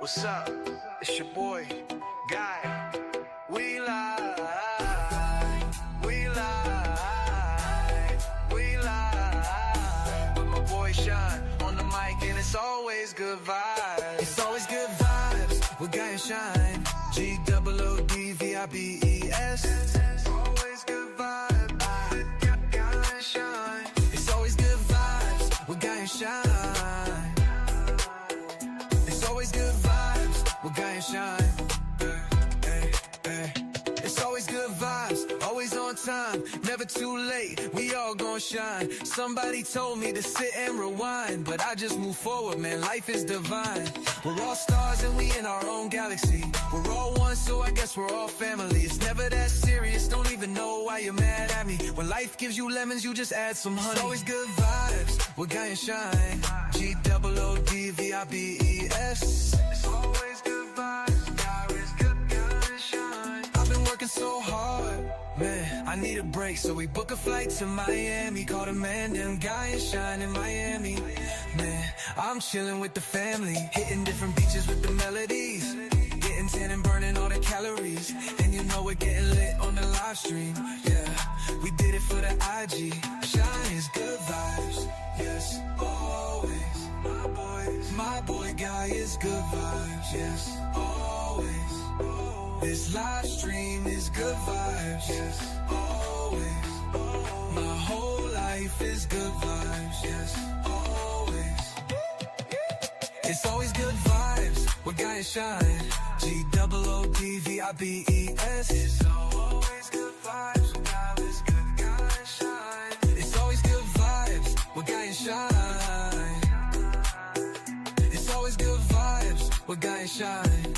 What's up? It's your boy, Guy. We lie, we lie, we lie. With my boy Sean on the mic, and it's always good vibes. It's always good vibes with Guy and Shine. GOODVIBES. Always good vibes. Guy and Shine. It's always good vibes with Guy and Shine. It's always good vibes with Guy and Shine. It's always good vibes, always on time, never too late, we all gon' shine. Somebody told me to sit and rewind, but I just move forward, man, life is divine. We're all stars and we in our own galaxy. We're all one, so I guess we're all family. It's never that serious, don't even know why you're mad at me. When life gives you lemons, you just add some honey. It's always good vibes with Guy and Shine. GOODVIBES. It's always good vibes, Guy is good, Guy and Shine. I've been working so hard, man, I need a break, so we book a flight to Miami. Call the man, then Guy and Shine in Miami. Man, I'm chilling with the family, hitting different beaches with the melodies, getting tan and burning all the calories. And you know we're getting lit on the live stream. Yeah, we did it for the IG. Shine is good vibes, yes, always. My boy Guy is good vibes, yes, always. This live stream is good vibes, yes, always. My whole life is good vibes, yes, always. It's always good vibes with Guy and Shine. GOODVIBES. It's always good vibes with Guy is good, Guy and Shine. It's always good vibes with Guy and Shine. It's always good vibes with Guy and Shine.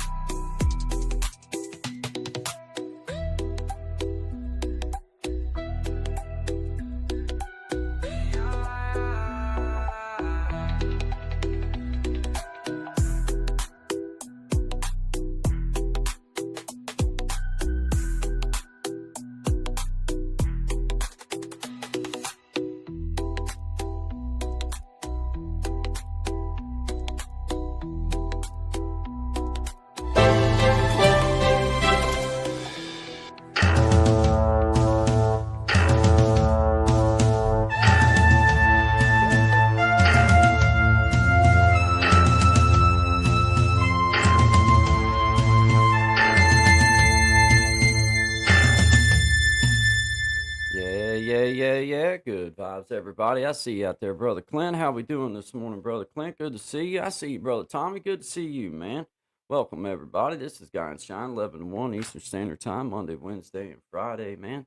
Yeah. Good vibes, everybody. I see you out there, Brother Clint. How we doing this morning, Brother Clint? Good to see you. I see you, Brother Tommy. Good to see you, man. Welcome, everybody. This is Guy and Shine, 11 to 1 Eastern Standard Time, Monday, Wednesday, and Friday, man.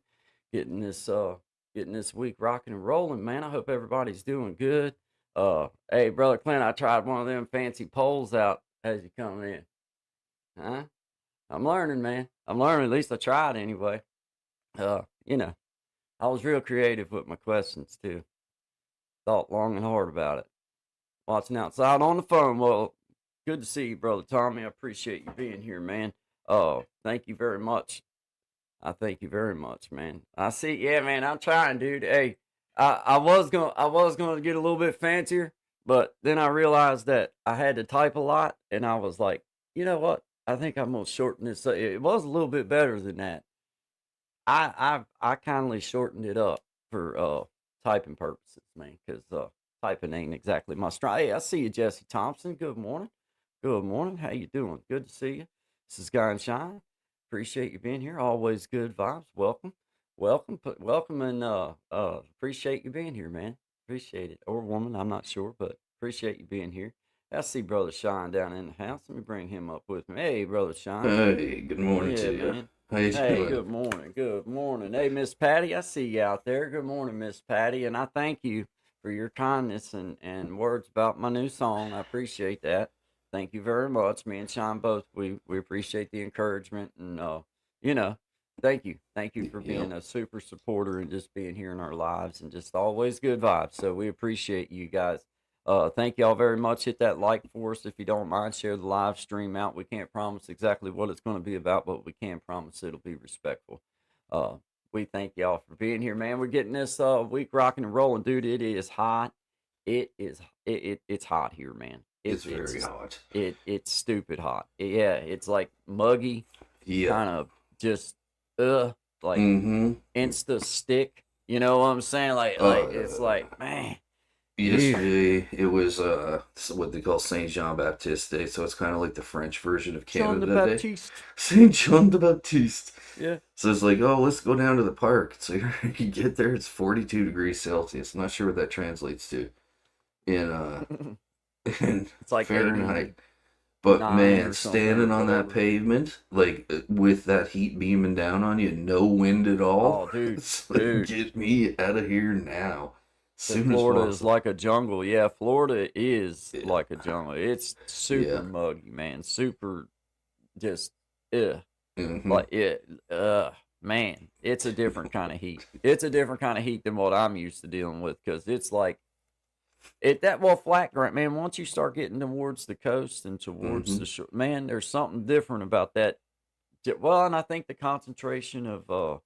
Getting this week rocking and rolling, man. I hope everybody's doing good. Hey, Brother Clint, I tried one of them fancy polls out as you come in. Huh? I'm learning, man. I'm learning. At least I tried anyway. You know. I was real creative with my questions, too. Thought long and hard about it. Watching outside on the phone. Well, good to see you, Brother Tommy. I appreciate you being here, man. Thank you very much. I thank you very much, man. I see. Yeah, man, I'm trying, dude. Hey, I was gonna get a little bit fancier, but then I realized that I had to type a lot, and I was like, you know what? I think I'm gonna shorten this. It was a little bit better than that. I kindly shortened it up for typing purposes, man, because typing ain't exactly my strength. Hey, I see you, Jesse Thompson. Good morning. Good morning. How you doing? Good to see you. This is Guy and Shine. Appreciate you being here. Always good vibes. Welcome, and appreciate you being here, man. Appreciate it, or woman, I'm not sure, but appreciate you being here. I see Brother Shine down in the house. Let me bring him up with me. Hey, Brother Shine. Hey, good morning to you. Man. How you Hey, doing? good morning. Good morning. Hey, Miss Patty, I see you out there. Good morning, Miss Patty, and I thank you for your kindness and words about my new song. I appreciate that. Thank you very much. Me and Sean both, we appreciate the encouragement, and thank you. Thank you for being a super supporter and just being here in our lives and just always good vibes. So we appreciate you guys. Thank y'all very much. Hit that like for us if you don't mind. Share the live stream out. We can't promise exactly what it's going to be about, but we can promise it'll be respectful. We thank y'all for being here, man. We're getting this week rocking and rolling, dude. It is hot. It's hot here, man. It's very hot. It's stupid hot. Yeah, it's like muggy, Yeah. kind of just like Mm-hmm. insta stick. You know what I'm saying? Like it's like, man. Yesterday it was what they call Saint Jean Baptiste Day, so it's kind of like the French version of Jean Canada the Day. Baptiste. Saint Jean the Baptiste. Yeah. So it's like, oh, let's go down to the park. So you get there, it's 42 degrees Celsius. I'm not sure what that translates to in It's like Fahrenheit. But 89 man, or something, standing on that whatever. pavement, like with that heat beaming down on you, no wind at all. Oh, dude, It's like, dude. get me out of here now. Soon as Florida is possible. like a jungle. Yeah, Florida is Yeah. like a jungle. It's super Yeah. muggy, man. Super, just ugh. Mhm. Like man, it's a different kind of heat. It's a different kind of heat than what I'm used to dealing with because it's like flat ground, man. Once you start getting towards the coast and towards Mhm. the shore, man, there's something different about that. Well, and I think the concentration of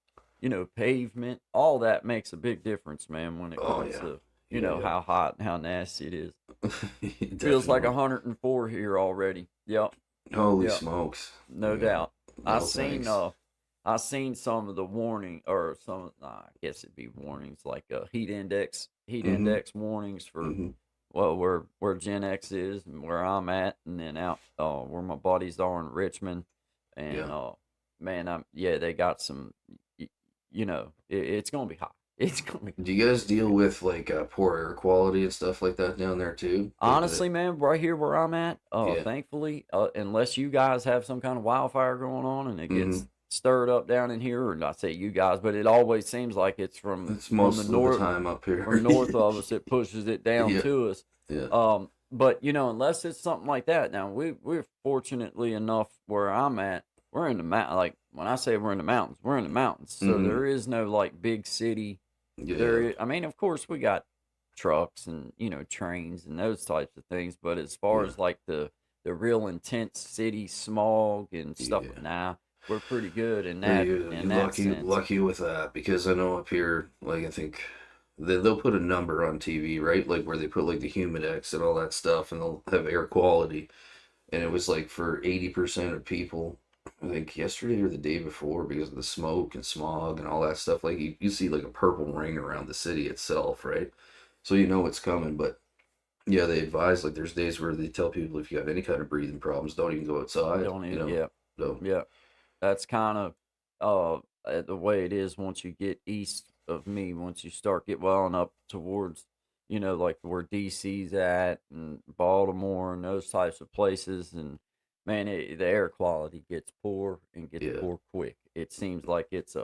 pavement, all that makes a big difference, man, when it Oh, comes yeah. to Yeah. how hot and how nasty it is. Feels Definitely. like 104 here already. Yep, Holy yep, smokes. no Yeah. doubt. No I thanks. seen some of the warning or some I guess it'd be warnings like heat Mhm. index warnings for Mhm. well where Gen X is and where I'm at, and then out where my buddies are in Richmond, and Yeah. man, they got some, it's gonna be hot. It's gonna be Do you guys deal with like poor air quality and stuff like that down there too? Like honestly, man, right here where I'm at, yeah. thankfully, unless you guys have some kind of wildfire going on and it gets Mhm. stirred up down in here, or not say you guys, but it always seems like it's It's from most the of the north time up here. or north of us, it pushes it down Yeah. to us. Yeah. But unless it's something like that, now we're fortunately enough where I'm at, we're in the like when I say we're in the mountains, we're in the mountains. So Mhm. there is no like big city. Yeah. I mean, of course we got trucks and trains and those types of things, but as far Yeah. as like the real intense city smog and stuff, Yeah. nah, we're pretty good in Are that you lucky sense. lucky with that? Because I know up here, like I think they'll put a number on TV, right? Like where they put like the humidex and all that stuff, and they'll have air quality. And it was like for 80% of people, I think yesterday or the day before, because of the smoke and smog and all that stuff, like you see like a purple ring around the city itself, right? So you know it's coming. But yeah, they advise like there's days where they tell people if you have any kind of breathing problems, don't even go outside, Don't you even, know? yeah, So yeah. That's kind of the way it is once you get east of me. Once you start get well and up towards like where DC's at and Baltimore and those types of places, and man, the air quality gets poor and gets yeah, poor quick. It seems like it's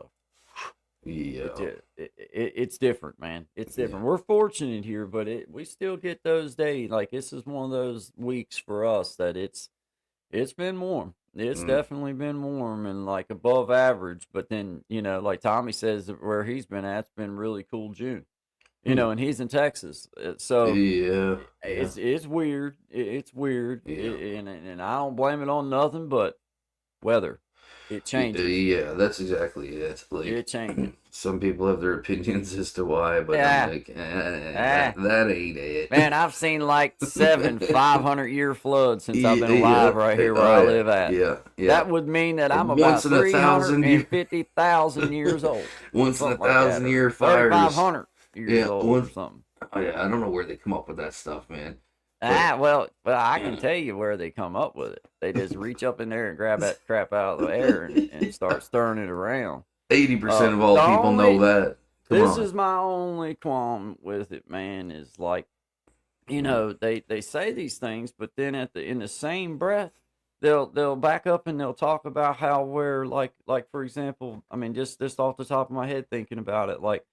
yeah, it's different, man. It's yeah. different. We're fortunate here, but we still get those days. Like this is one of those weeks for us that it's been warm. It's Mm, definitely been warm and like above average. But then, like Tommy says, that where he's been at, it's been really cool June. mm. And he's in Texas, so Yeah, yeah, it's weird. It's weird, yeah. and I don't blame it on nothing but weather. It changes. Yeah, that's exactly it. It Like, changes. some people have their opinions as to why, but Yeah. I'm like, Ah. that ain't it. Man, I've seen like 500-year floods since I've been Yeah, alive right here where I oh, live at. yeah, yeah. That would mean that I'm about Once in 1,000 years. 350,000 years old. Once in Something like that, 1,000 year fires. 3,500 years Yeah, old once- or something. Oh yeah, I don't know where they come up with that stuff, man. Well, I can tell you where they come up with it. They just reach up in there and grab that crap out of the air and start stirring it around. 80% of all the people know only- that. Come This on. is my only qualm with it, man, is like, they say these things, but then in the same breath, they'll back up and they'll talk about how where like for example, I mean just off the top of my head thinking about it, like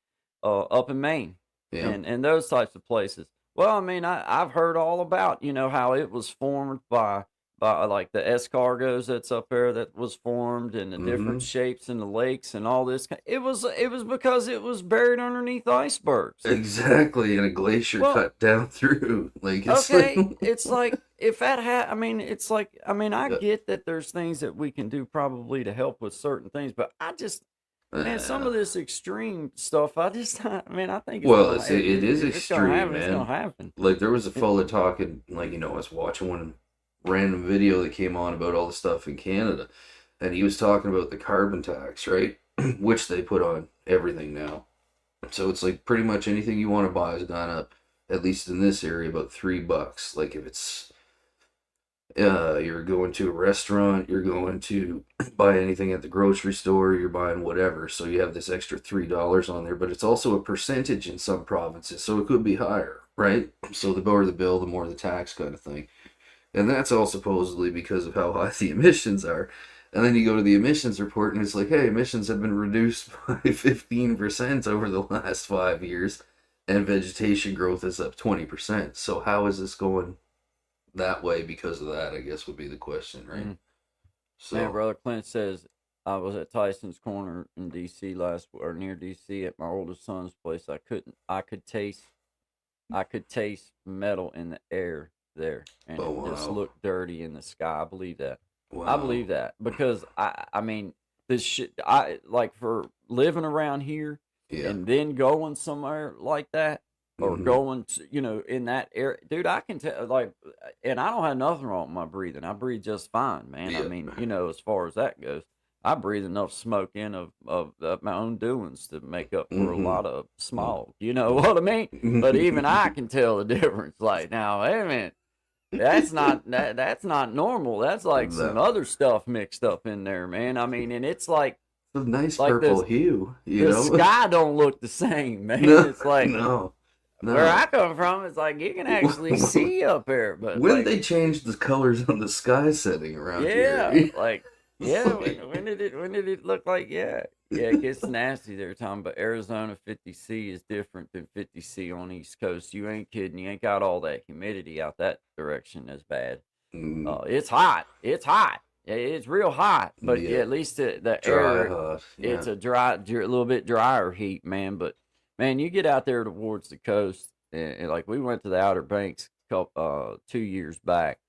up in Maine Yeah. and those types of places. Well, I mean, I've heard all about how it was formed by like the escargots that's up there that was formed and the different shapes in the lakes and all this. It was because it was buried underneath icebergs. Exactly, and a glacier Well- cut down through. Like it's Okay, like, it's like if that I mean, it's like I Yeah. get that there's things that we can do probably to help with certain things, but Man, some of this extreme stuff, I just, man, I think it's Well, gonna, it is it's gonna extreme, happen. It's gonna man. happen. Like there was a It, fella talking, like I was watching one random video that came on about all the stuff in Canada, and he was talking about the carbon tax, right? Which they put on everything now. So it's like pretty much anything you want to buy has gone up, at least in this area, about $3. Like if it's you're going to a restaurant, you're going to buy anything at the grocery store, you're buying whatever. So you have this extra $3 on there, but it's also a percentage in some provinces, so it could be higher, right? So the more the bill, the more the tax kind of thing. And that's all supposedly because of how high the emissions are. And then you go to the emissions report and it's like, hey, emissions have been reduced by 15% over the last 5 years, and vegetation growth is up 20%. So how is this going that way because of that, I guess would be the question, right? mm. So, Man, brother Clint says I was at Tyson's Corner in D.C. or near D.C. at my oldest son's place. I could taste metal in the air there, and oh it just wow, looked dirty in the sky. I believe that. I wow, believe that because I mean, this shit. I like for living around here yeah, and then going somewhere like that or mm-hmm. going to, in that area, dude. I can tell, like, and I don't have nothing wrong with my breathing. I breathe just fine, man. I Yeah, mean, as far as that goes. I breathe enough smoke in of my own doings to make up for a mm-hmm. lot of smog. You know what I mean? But even I can tell the difference. Like, now, wait a minute, that's not normal. That's like some No, other stuff mixed up in there, man. I mean, and it's it's a nice like purple this hue, you the know? sky don't look the same, man. No, It's like no, where I no. come from, it's like you can actually see up there, but When like they changed the colors on the sky setting around yeah, here? like yeah. When did it look like yeah? It gets nasty there, Tom. But Arizona 50C is different than 50C on East Coast. You ain't kidding. You ain't got all that humidity out that direction as bad. Mm, It's hot. It's hot. It's real hot. But yeah, yeah, at least the dry air, hot, it's yeah. a little bit drier heat, man. But man, you get out there towards the coast, and like we went to the Outer Banks 2 years back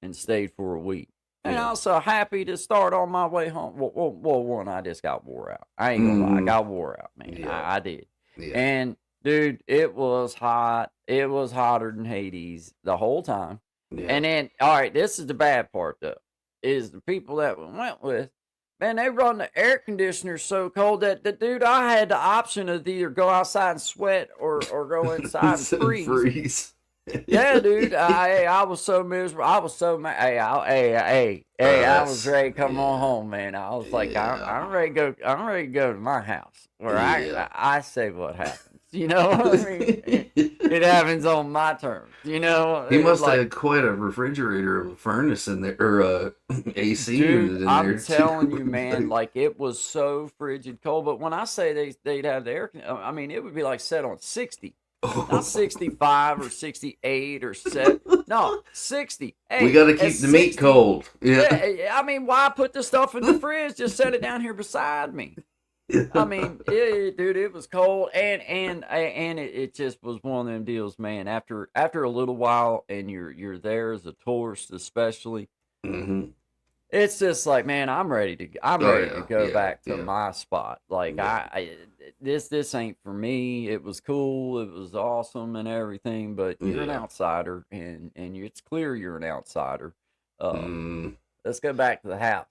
and stayed for a week. And I Yeah. was so happy to start on my way home. Well, one, I just got wore out. I ain't gonna lie, I Mm-hmm. got wore out, man. Yeah. I did. Yeah. And dude, it was hot. It was hotter than Hades the whole time. Yeah. And then, all right, this is the bad part though, is the people that we went with, man, they run the air conditioner so cold that the dude, I had the option of either go outside and sweat or go inside and Said freeze. freeze. Yeah, dude. I was so miserable. I was so mad. I was ready to come on Yeah. home, man. I was like, Yeah. I'm ready to go. I'm ready to go to my house where Yeah. I say what happens. You know what I mean? It happens on my terms. You know, He must like, have had quite a refrigerator of a furnace in there, or a AC unit dude, in I'm there telling you, too. man, like it was so frigid cold. But when I say they'd have the air, I mean it would be like set on 60. Not 65 or 68 or 7. No, 60. Hey, We got to at keep the meat 60, cold. Yeah. yeah, I mean, why put the stuff in the fridge? Just set it down here beside me. I mean, dude, it was cold, and it just was one of them deals, man. After a little while, and you're there as a tourist, especially, Mm-hmm. it's just like, man, I'm ready to Oh go yeah, back to yeah, my spot. Like yeah, this ain't for me. It was cool, it was awesome and everything, but you're an yeah. outsider, and it's clear you're an outsider. Uh, Mm, let's go back to the house,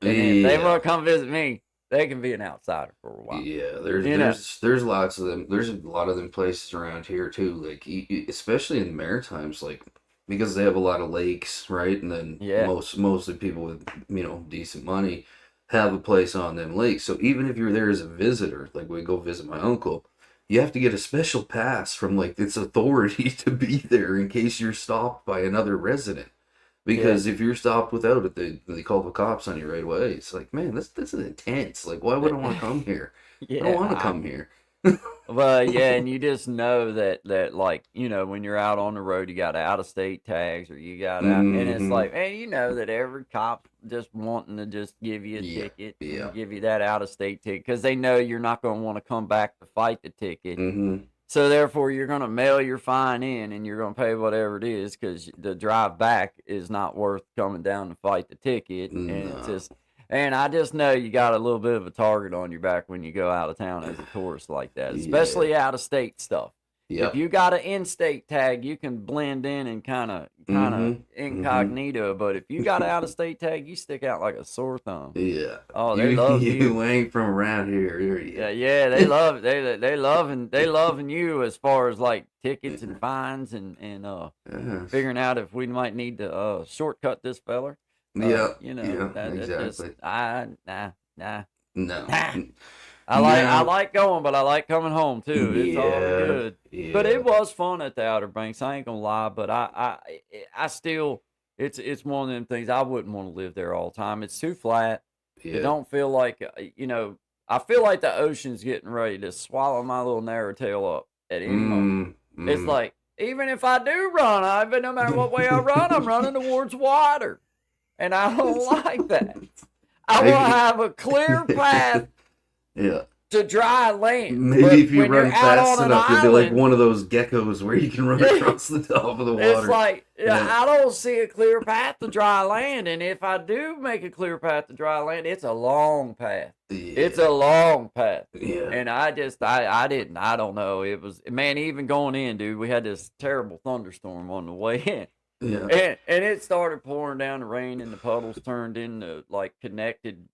and then if they yeah. want to come visit me, they can be an outsider for a while. Yeah, there's You know, there's lots of them. There's a lot of them places around here too. Like especially in the Maritimes, like because they have a lot of lakes, right? And then yeah, mostly people with decent money have a place on them lakes. So even if you're there as a visitor, like we go visit my uncle, you have to get a special pass from like its authority to be there in case you're stopped by another resident. yeah, Because if you're stopped without it, they call the cops on you right away. It's like, man, this is intense. Like, why would I want to come here? I don't want to yeah. come here. Well, yeah, and you just know that like, when you're out on the road, you got out of state tags or you got out, and it's Hmm. like, man, you know that every cop just wanting to just give you a Yeah, ticket yeah. and give you that out of state ticket because they know you're not going to want to come back to fight the ticket. Hmm. So therefore, you're going to mail your fine in and you're going to pay whatever it is because the drive back is not worth coming down to fight the ticket. And it's No. just, And I just know you got a little bit of a target on your back when you go out of town as a tourist like that, especially out of state stuff. Yep. If you got an in-state tag, you can blend in and kind of incognito. But if you got an out-of-state tag, you stick out like a sore thumb. Yeah. Oh, they love you. You ain't from around here. Yeah, they love they loving you as far as like tickets and fines and figuring out if we might need to shortcut this feller. Yeah. Exactly. Nah. No. I like going, but I like coming home too. It's all good. Yeah. But it was fun at the Outer Banks. I ain't gonna lie, but I still, it's one of them things. I wouldn't want to live there all the time. It's too flat. Yeah. It don't feel like I feel like the ocean's getting ready to swallow my little narrow tail up at any moment. It's like, even if I do run, no matter what way I run, I'm running towards water, and I don't like that. I want to have a clear path. Yeah. To dry land. Maybe if you run fast enough, you'll be like one of those geckos where you can run across the top of the water. It's like, I don't see a clear path to dry land. And if I do make a clear path to dry land, it's a long path. Yeah. It's a long path. Yeah. And I don't know. It was, man, even going in, dude, we had this terrible thunderstorm on the way in. Yeah. And it started pouring down the rain, and the puddles turned into like connected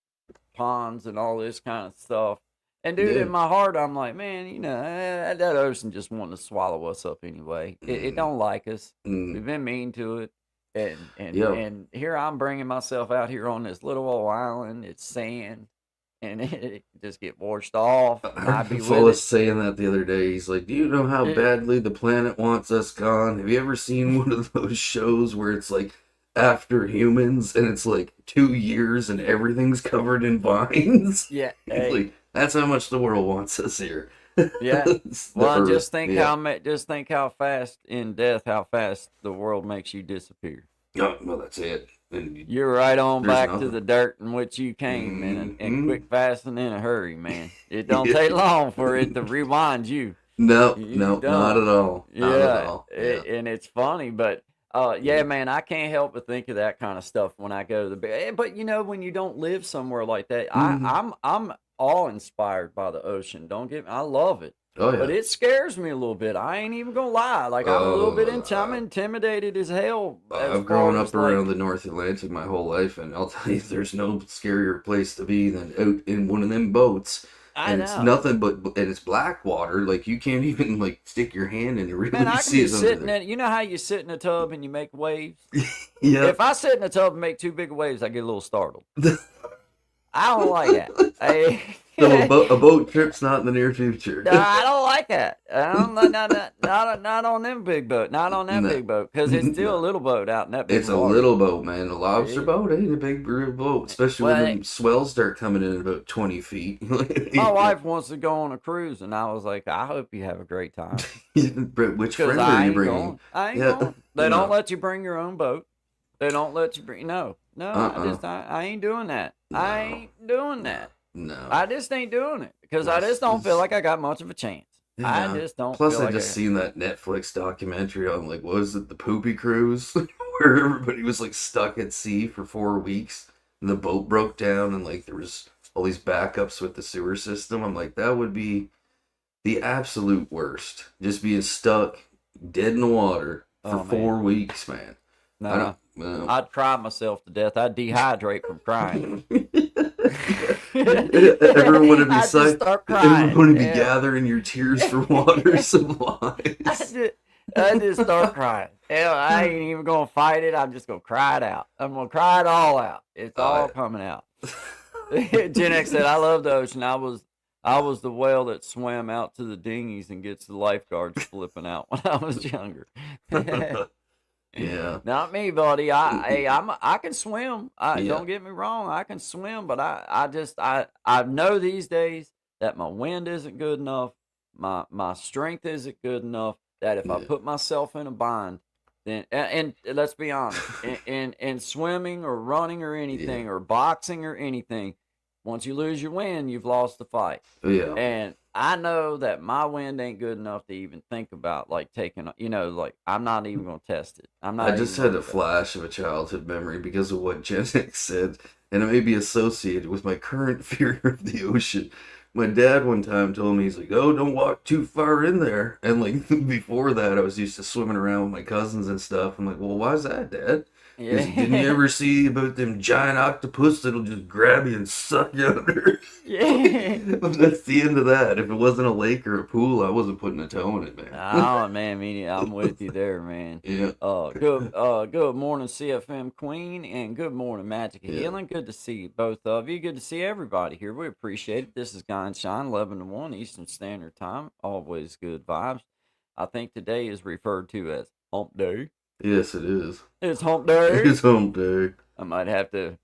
ponds and all this kind of stuff. And dude, in my heart, I'm like, man, that ocean just wanting to swallow us up anyway. It don't like us. We've been mean to it, and here I'm bringing myself out here on this little old island. It's sand, and it just get washed off. I was saying that the other day. He's like, do you know how badly the planet wants us gone? Have you ever seen one of those shows where it's like After Humans, and it's like 2 years and everything's covered in vines? Yeah. Like, that's how much the world wants us here. Yeah. Well, just think how fast in death, how fast the world makes you disappear. Oh, well, that's it. And you're right on back to the dirt in which you came, and quick, fast, and in a hurry, man. It don't take long for it to rewind you. No, not at all. Not at all. And it's funny, but man, I can't help but think of that kind of stuff when I go to the bed. But when you don't live somewhere like that, I'm awe-inspired by the ocean. I love it. Oh, yeah. But it scares me a little bit. I ain't even gonna lie. Like, I'm a little bit I'm intimidated as hell. I've grown up around the North Atlantic my whole life, and I'll tell you, there's no scarier place to be than out in one of them boats. And it's nothing but, and it's black water. Like, you can't even like stick your hand in and really see it under there. You know how you sit in a tub and you make waves? Yeah. If I sit in a tub and make too big of waves, I get a little startled. I don't like that. So a boat trip's not in the near future. No, I don't like that. Not on them big boat. Not on that big boat, because it's still a little boat out in that big. It's a little boat, man. A lobster boat ain't a big boat, especially when the swells start coming in about 20 feet. My wife wants to go on a cruise, and I was like, I hope you have a great time. Which friend are you bringing? I ain't going. They don't let you bring your own boat. They don't let you bring. No. I ain't doing that. No. I ain't doing that. No. I just ain't doing it because I just don't feel like I got much of a chance. Yeah. I just don't. Plus, I just seen that Netflix documentary on like, what was it, the Poopy Cruise, where everybody was like stuck at sea for 4 weeks, and the boat broke down, and like there was all these backups with the sewer system. I'm like, that would be the absolute worst. Just being stuck dead in the water for 4 weeks, man. No, I'd cry myself to death. I'd dehydrate from crying. Everyone would be sick. Everyone would be gathering your tears for water supplies. I just start crying. Hell, I ain't even gonna fight it. I'm just gonna cry it out. I'm gonna cry it all out. It's all coming out. Gen X said, "I love the ocean. I was the whale that swam out to the dinghies and gets the lifeguards flipping out when I was younger." Yeah. Not me, buddy. I can swim. Don't get me wrong. I can swim, but I know these days that my wind isn't good enough. My strength isn't good enough, that if I put myself in a bind, then, and let's be honest, in swimming or running or anything or boxing or anything, once you lose your wind, you've lost the fight. Yeah. And I know that my wind ain't good enough to even think about like taking, like I'm not even gonna test it. I'm I not just even had gonna a test flash of a childhood memory because of what Gen X said, and it may be associated with my current fear of the ocean. My dad one time told me, he's like, "Oh, don't walk too far in there." And like before that, I was used to swimming around with my cousins and stuff. I'm like, "Well, why's that, Dad?" it. Didn't you ever see about them giant octopus that'll just grab you and suck you under? Yeah. That's the end of that. If it wasn't a lake or a pool, I wasn't putting a toe in it, man. Oh man, I'm with you there, man. Yeah. Good morning, CFM Queen, and good morning, Magic of Yeah. Healing. Good to see both of you. Good to see everybody here. We appreciate it. This is Guy and Shine, 11 to 1 Eastern Standard Time. Always good vibes. I think today is referred to as Hump Day. Yes, it is. It's Hump Day. It's Hump Day. I might have to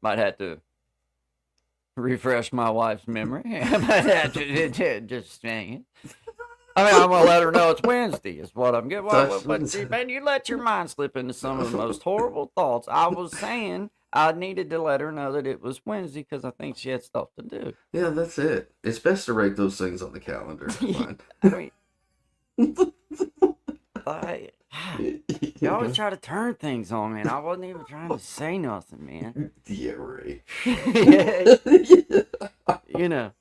refresh my wife's memory. I might have to just saying. I mean, I'm gonna let her know it's Wednesday. Is what I'm getting. But see, man, you let your mind slip into some of the most horrible thoughts. I was saying I needed to let her know that it was Wednesday because I think she had stuff to do. Yeah, that's it. It's best to write those things on the calendar. Fine. I mean, you always try to turn things on me, and I wasn't even trying to say nothing, man. Yeah, right. You know.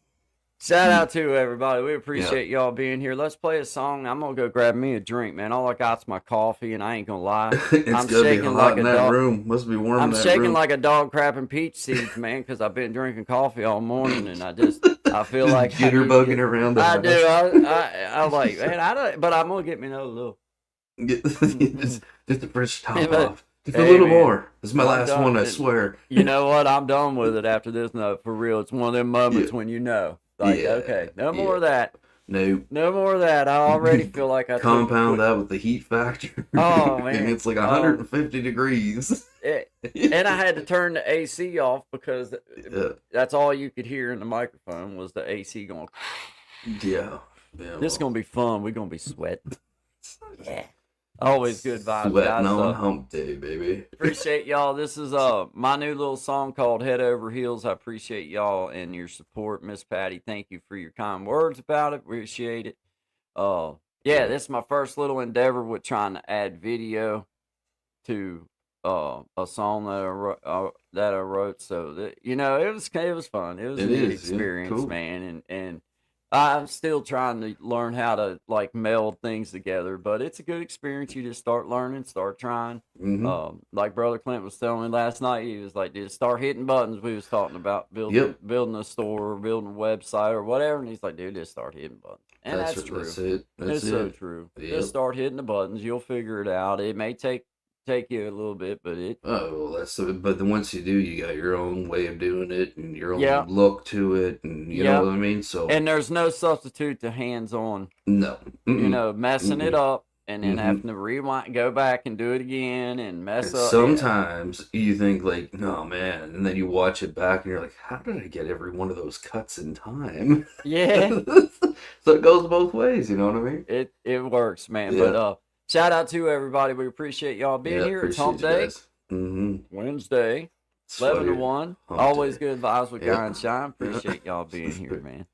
Shout out to everybody. We appreciate y'all being here. Let's play a song. I'm gonna go grab me a drink, man. All I got's my coffee, and I ain't gonna lie. I'm shaking like in that dog. room. Must be warm. I'm in that shaking room. like a dog crapping peach seeds, man, because I've been drinking coffee all morning, and I feel Just like jitterbugging around. I house. do. I like, man. I don't. But I'm gonna get me another little. just a fresh top but- off. Just a hey, little man, more. This is my I'm last done one, I with it. swear. You know what? I'm done with it after this. No, for real. It's one of them moments when you know, like, Yeah, okay, no more yeah. of that. No. No more of that. I already feel like I took a Compound quick- that with the heat factor. Oh, man. And it's like 150 degrees. And I had to turn the AC off because Yeah. that's all you could hear in the microphone was the AC going. Yeah. This is gonna be fun. We're gonna be sweating. Yeah. Always good vibes, Sweating guys. on hump day, baby. Appreciate y'all. This is my new little song called Head Over Heels. I appreciate y'all and your support, Miss Patty. Thank you for your kind words about it. Appreciate it. Yeah, this is my first little endeavor with trying to add video to a song that I wrote. So that, it was fun. It was a neat experience, cool. man. And I'm still trying to learn how to like meld things together, but it's a good experience. You just start learning, start trying. Mm-hmm. Like Brother Clint was telling me last night, he was like, "Dude, start hitting buttons." We was talking about building a store, building a website, or whatever, and he's like, "Dude, just start hitting buttons." And that's true. That's it. It's so true. Just start hitting the buttons. You'll figure it out. It may take you a little bit, but it. Oh, well, but then once you do, you got your own way of doing it and your own Yeah. look to it, and you know what I mean. So And there's no substitute to hands-on. no, Messing it up and then having to rewind, go back and do it again and mess up. Sometimes you think like, no man, and then you watch it back and you're like, how did I get every one of those cuts in time? Yeah, So it goes both ways. You know what I mean? it works, man. Yeah. But shout out to everybody. We appreciate y'all being here. It's Hump Day, Wednesday, 11 to 1. Hump Always Day. good vibes with Yep. Guy and Shine. Appreciate y'all being here, man.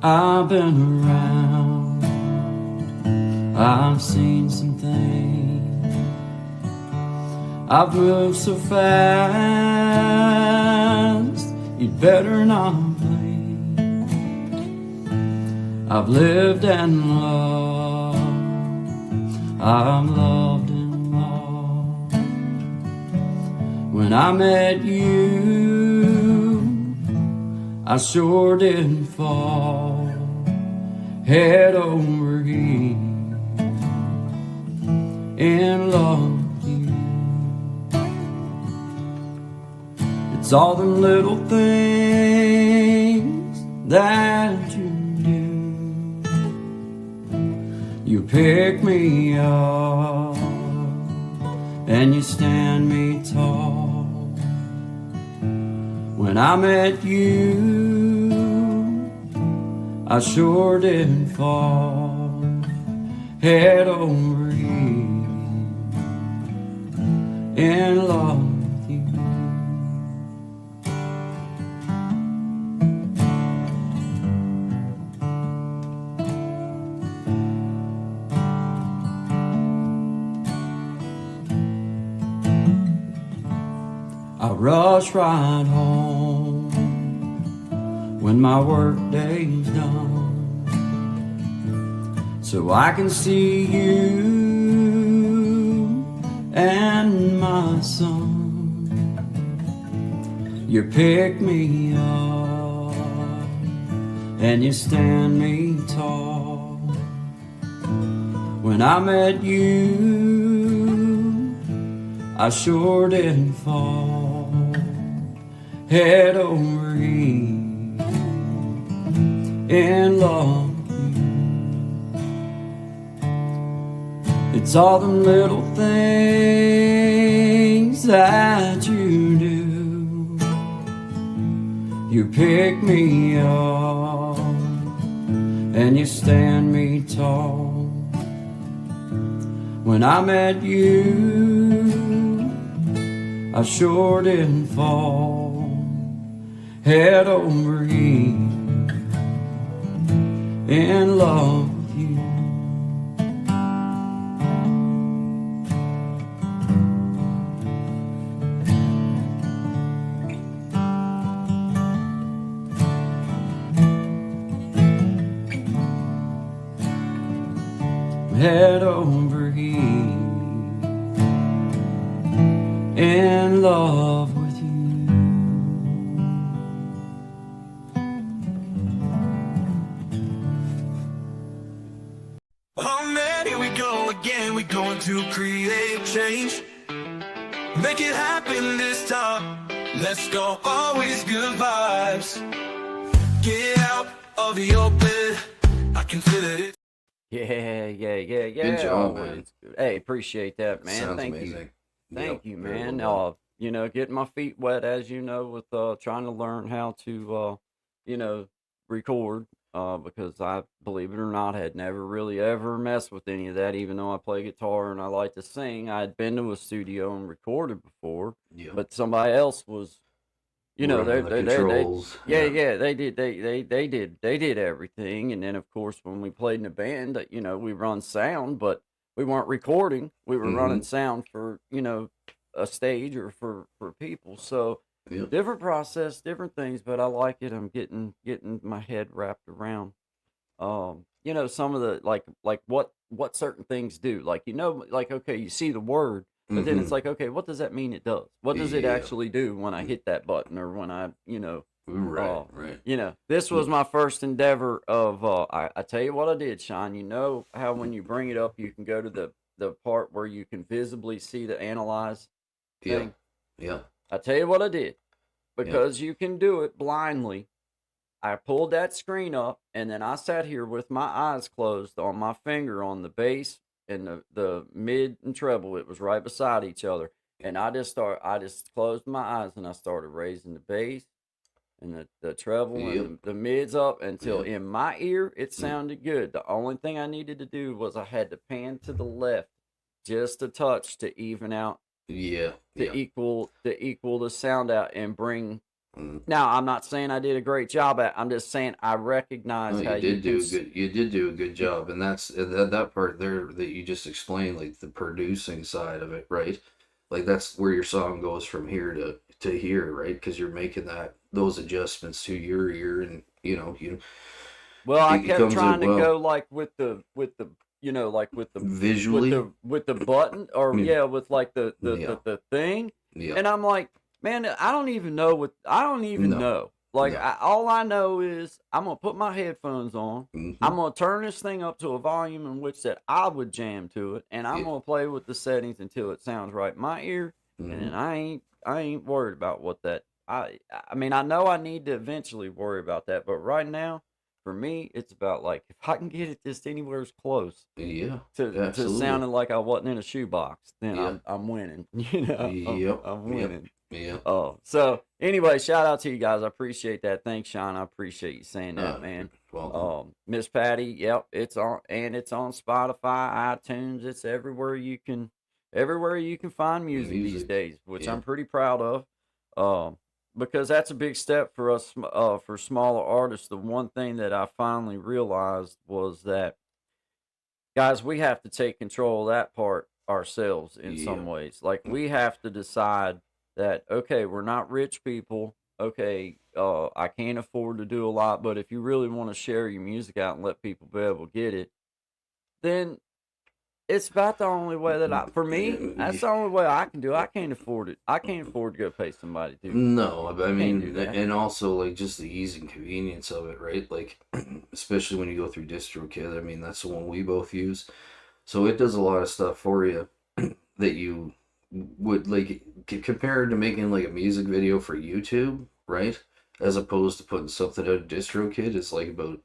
I've been around, I've seen some things, I've moved so fast, you'd better not blink. I've lived and loved, I've loved and lost. When I met you, I sure did fall head over heels in love with you. It's all the little things that you do. You pick me up and you stand me tall. When I met you, I sure did fall head over heels in love with you. rush right home when my work day's done, so I can see you and my son. You pick me up and you stand me tall. When I met you, I sure didn't fall head over heels in love with you. It's all the little things that you do. You pick me up and you stand me tall. When I met you, I sure didn't fall head over heels in love with you. Head over heels in love with you. Oh man, here we go again. We're going to create change. Make it happen this time. Let's go, always good vibes. Get out of the open. I can feel it. Yeah. Good job, man. Always good. Hey, appreciate that, man. Sounds Thank amazing. you. Thank you, very man. well done. You know, getting my feet wet, as you know, with trying to learn how to you know, record. Because I, believe it or not, had never really ever messed with any of that, even though I play guitar and I like to sing. I had been to a studio and recorded before, Yeah. but somebody else was, you know, Running the controls. they did everything. And then of course when we played in a band, you know, we run sound, but we weren't recording. We were running sound for, you know, a stage or for people. So Yep. different process, different things, but I like it. I'm getting my head wrapped around you know, some of the like what certain things do. Like, you know, like, okay, you see the word, but then it's like, okay, what does that mean it does? What does it Yeah. actually do when I hit that button, or when I, you know, Right. you know, this was my first endeavor of I tell you what I did, Sean. You know how when you bring it up, you can go to the part where you can visibly see the analyze Yeah. thing. Yeah. I tell you what I did, because you can do it blindly. I pulled that screen up, and then I sat here with my eyes closed on my finger on the bass and the mid and treble. It was right beside each other, and I just closed my eyes and I started raising the bass and the treble and the mids up until in my ear it sounded good. The only thing I needed to do was I had to pan to the left just a touch to even out, Yeah. equal the sound out and bring. Now, I'm not saying I did a great job at. I'm just saying I recognize how You did do a good job, and that's that part there that you just explained, like the producing side of it, right? Like that's where your song goes from here to here, right? Because you're making those adjustments to your ear, and Well, I it kept comes trying out to well. go like with the you know, like with the Visually? with the button, or with like the thing. Yeah. And I'm like, man, I don't even know what I don't even No. know. Like, No. all I know is I'm gonna put my headphones on. Mhm. I'm gonna turn this thing up to a volume in which that I would jam to it, and I'm gonna play with the settings until it sounds right in my ear. And then I ain't worried about what that. I mean, I know I need to eventually worry about that, but right now, for me, it's about like if I can get it just anywhere as close Yeah. to Absolutely. sounding like I wasn't in a shoebox, then Yeah. I'm winning. You know, Yep. I'm winning. Yeah. Oh, so anyway, shout out to you guys. I appreciate that. Thanks, Sean. I appreciate you saying that, man. Welcome. Miss Patty, yep, it's on Spotify, iTunes. It's everywhere you can find music these days, which I'm pretty proud of. Because that's a big step for us, for smaller artists. The one thing that I finally realized was that, guys, we have to take control of that part ourselves in some ways. Like, we have to decide that, okay, we're not rich people. Okay, I can't afford to do a lot, but if you really want to share your music out and let people be able to get it, then it's about the only way that for me, that's the only way I can do it. I can't afford it. I can't afford to go pay somebody to do. No, I Can't do mean, that. and also like just the ease and convenience of it, right? Like, especially when you go through DistroKid. I mean, that's the one we both use. So it does a lot of stuff for you that you would like compared to making like a music video for YouTube, right? As opposed to putting something out of DistroKid is like about,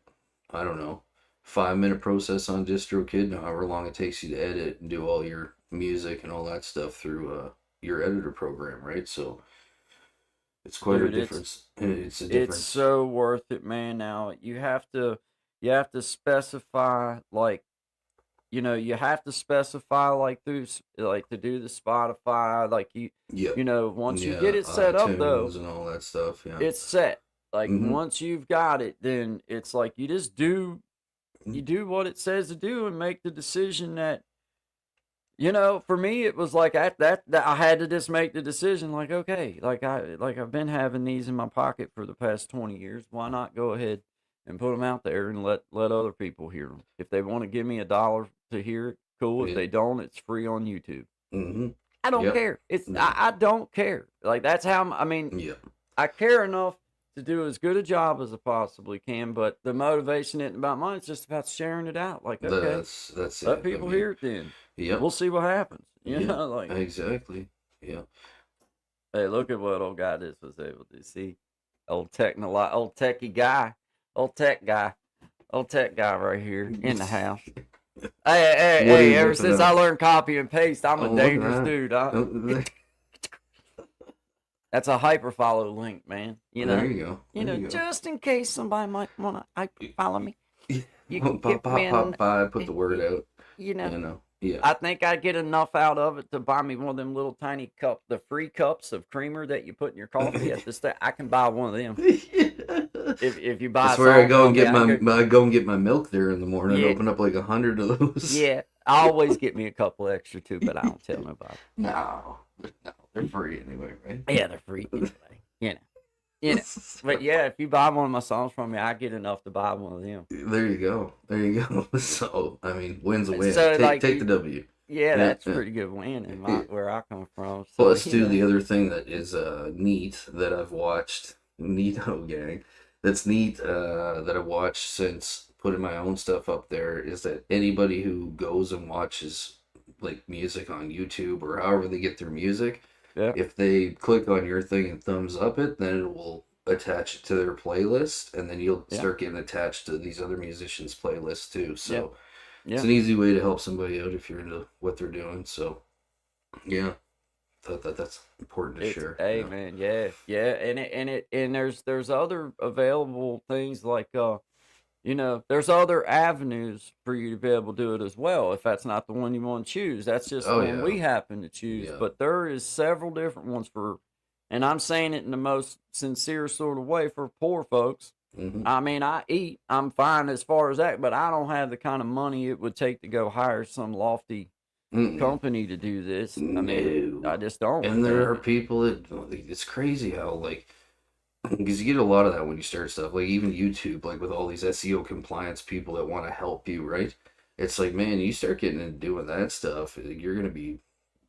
I don't know, 5 minute process on DistroKid, however long it takes you to edit and do all your music and all that stuff through your editor program, right? So it's quite a Dude, difference. It's a it's difference. so worth it, man. Now you have to specify, like, you have to specify, like, through like, to do the Spotify, like, Yep. once you get Yeah, it set up though, iTunes and all that stuff. Yeah. it's set. Like, Mm-hmm. once you've got it, then it's like you just do what it says to do and make the decision that, for me, it was like that I had to just make the decision, like, okay, I've been having these in my pocket for the past 20 years. Why not go ahead and put them out there and let other people hear them? If they want to give me $1 to hear it, cool. If Yeah. they don't, it's free on YouTube. Mm-hmm. I don't Yep. care. No. I don't care. Like, that's how I mean. Yeah. I care enough to do as good a job as I possibly can, but the motivation isn't about money. It's just about sharing it out. Like, okay, That's let it. people I mean, hear it then. Yep. We'll see what happens. You Yeah. know, like, Exactly. Yeah. hey, look at what old guy this was able to see. Old techie guy, old tech guy right here in the house. Hey, What are you ever whipping since up? I learned copy and paste, I'm Oh, a look at dangerous that. dude. Oh, That's a hyperfollow link, man. there you go. There you go. Just in case somebody might want to hyperfollow me. You can Pop, get me pop, pop, put the word out. You know, You know. Yeah. I think I'd get enough out of it to buy me one of them little tiny the free cups of creamer that you put in your coffee at the I can buy one of them. If you buy That's where I go and some get from me, I go and get my milk there in the morning. Yeah. Open up like 100 of those. yeah, I always get me a couple extra too, but I don't tell nobody. No, they're free anyway, right? Yeah, they're free anyway. You know. But yeah, if you buy one of my songs from me, I get enough to buy one of them. There you go. There you go. So I mean, win's a win. So, Take the W. Yeah, that's yeah. pretty good win in where I come from. So, Plus, too, the other thing that is neat that I've watched, Neato Gang, that's neat that I've watched since putting my own stuff up there is that anybody who goes and watches like music on YouTube or however they get their music, yeah. if they click on your thing and thumbs up it, then it will attach it to their playlist, and then you'll start getting attached to these other musicians' playlists too. So it's an easy way to help somebody out if you're into what they're doing. So yeah, thought that's important to share. Hey, man, yeah, and there's other available things like there's other avenues for you to be able to do it as well. If that's not the one you want to choose, that's just the one we happen to choose. Yeah. But there is several different ones and I'm saying it in the most sincere sort of way for poor folks. Mm-hmm. I mean, I'm fine as far as that, but I don't have the kind of money it would take to go hire some lofty company to do this. I mean, I just don't. And there are people that it's crazy how like. Because you get a lot of that when you start stuff, like even YouTube, like with all these SEO compliance people that want to help you, right? It's like, man, you start getting into doing that stuff, you're going to be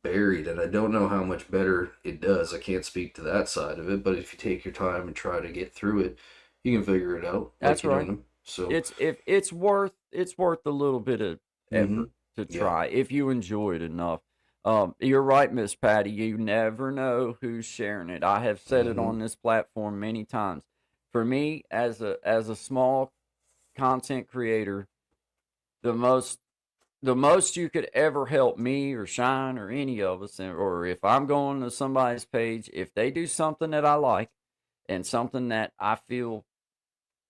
buried. And I don't know how much better it does. I can't speak to that side of it, but if you take your time and try to get through it, you can figure it out. That's right. So it's worth a little bit of effort to try if you enjoy it enough. You're right, Miss Patty. You never know who's sharing it. I have said it on this platform many times. For me, as a small content creator, the most you could ever help me or Shine or any of us, or if I'm going to somebody's page, if they do something that I like and something that I feel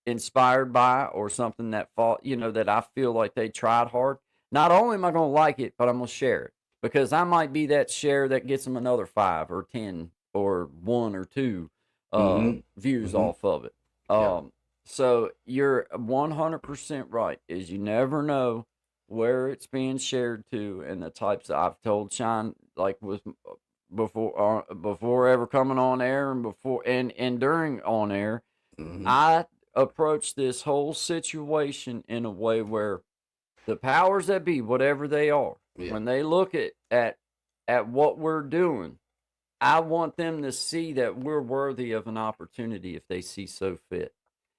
inspired by, or something that that I feel like they tried hard, not only am I going to like it, but I'm going to share it. Because I might be that share that gets them another 5 or 10 or 1 or 2 views off of it. So you're 100% right. Is you never know where it's being shared to, and the types that I've told Shine, like with before ever coming on air and before and during on air, Hmm. I approach this whole situation in a way where the powers that be, whatever they are, Yeah. when they look at what we're doing, I want them to see that we're worthy of an opportunity if they see so fit.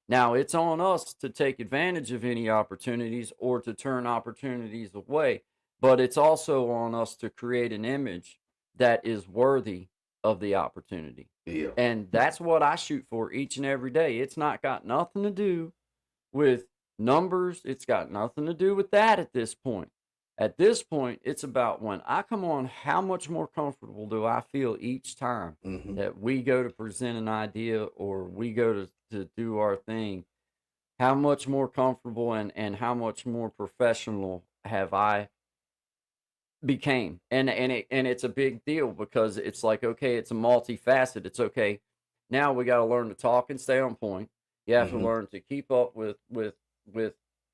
Now, it's on us to take advantage of any opportunities or to turn opportunities away, but it's also on us to create an image that is worthy of the opportunity. Yeah. And that's what I shoot for each and every day. It's not got nothing to do with numbers, it's got nothing to do with that at this point. At this point, it's about when I come on, how much more comfortable do I feel each time Hmm. that we go to present an idea or we go to do our thing? How much more comfortable and how much more professional have I became? And it's a big deal because it's like, okay, it's a multifaceted. It's okay. Now we got to learn to talk and stay on point. You have to Hmm. learn to keep up with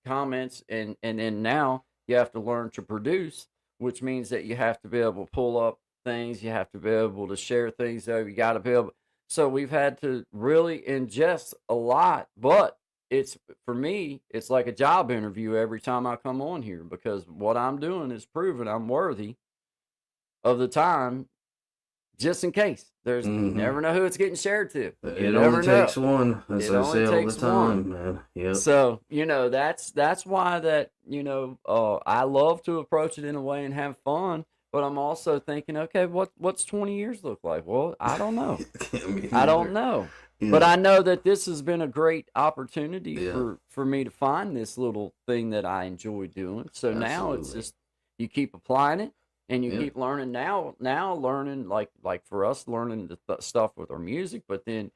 comments, and then now you have to learn to produce, which means that you have to be able to pull up things, you have to be able to share things though, you got to be able. So we've had to really ingest a lot, but it's for me, it's like a job interview every time I come on here because what I'm doing is proving I'm worthy of the time just in case. You Hmm. never know who it's getting shared to. You It never only know. takes one, as It I only say all the takes one. time, man. Yep. So, that's why that, I love to approach it in a way and have fun, but I'm also thinking, okay, what's 20 years look like? Well, I don't know. Me I don't neither. know. But Yeah. I know that this has been a great opportunity Yeah. for me to find this little thing that I enjoy doing. So now it's Absolutely. just you keep applying it and you Yeah. keep learning now learning like for us learning the stuff with our music, but then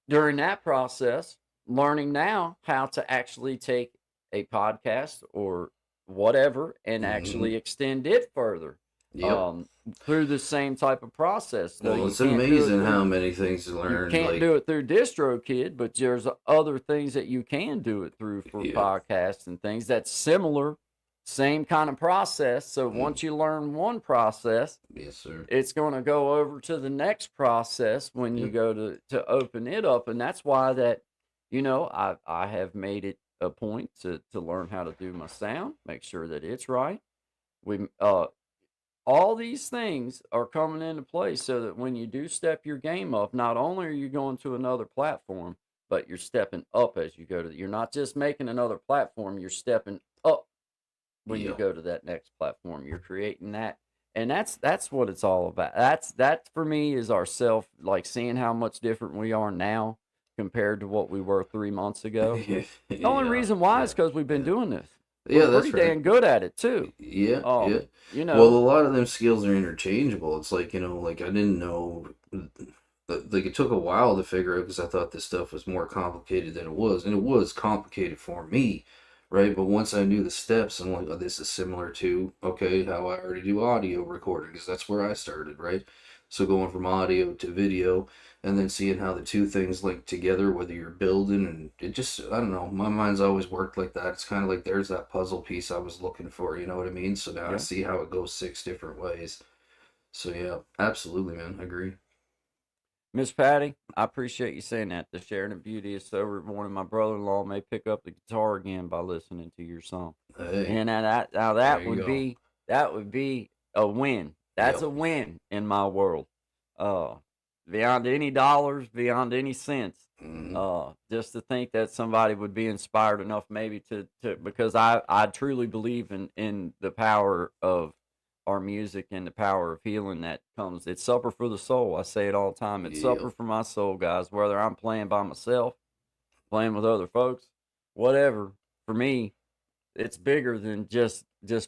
during that process, learning now how to actually take a podcast or whatever and Hmm. actually extend it further Yep. um, through the same type of process. Though Well, it's amazing how many things to you learn. can't Like, do it through DistroKid, but there's other things that you can do it through for yeah. podcasts and things that's similar, same kind of process. So Mm. once you learn one process, Yes, sir. it's going to go over to the next process when you Yep. go to open it up, and that's why that I have made it a point to learn how to do my sound, make sure that it's right. We All these things are coming into place so that when you do step your game up, not only are you going to another platform, but you're stepping up as you go to. You're not just making another platform; you're stepping up when you Yeah. go to that next platform. You're creating that, and that's what it's all about. That for me is ourself, like seeing how much different we are now compared to what we were 3 months ago. The only Yeah. reason why is Yeah. because we've been Yeah. doing this. We're Yeah, pretty that's right. dang good at it too. Yeah. Yeah. Um, you Well, know, a lot of them skills are interchangeable. It's like, like I didn't know, like it took a while to figure out because I thought this stuff was more complicated than it was. And it was complicated for me, right? But once I knew the steps, I'm like, oh, this is similar to, okay, how I already do audio recording because that's where I started, right? So going from audio to video and then seeing how the two things link together, whether you're building and it just, I don't know, my mind's always worked like that. It's kind of like there's that puzzle piece I was looking for, you know what I mean? So now I yeah. see how it goes six different ways. So yeah, absolutely, man. I agree. Miss Patty, I appreciate you saying that. The sharing of beauty is so rewarding. My brother-in-law may pick up the guitar again by listening to your song, Hey, and now there you go. that would be a win. That's Yep. a win in my world. Uh, Beyond any dollars, beyond any cents. Hmm. Just to think that somebody would be inspired enough, maybe to because I truly believe in the power of our music and the power of healing that comes. It's supper for the soul. I say it all the time. It's supper Yep. for my soul, guys. Whether I'm playing by myself, playing with other folks, whatever. For me, it's bigger than just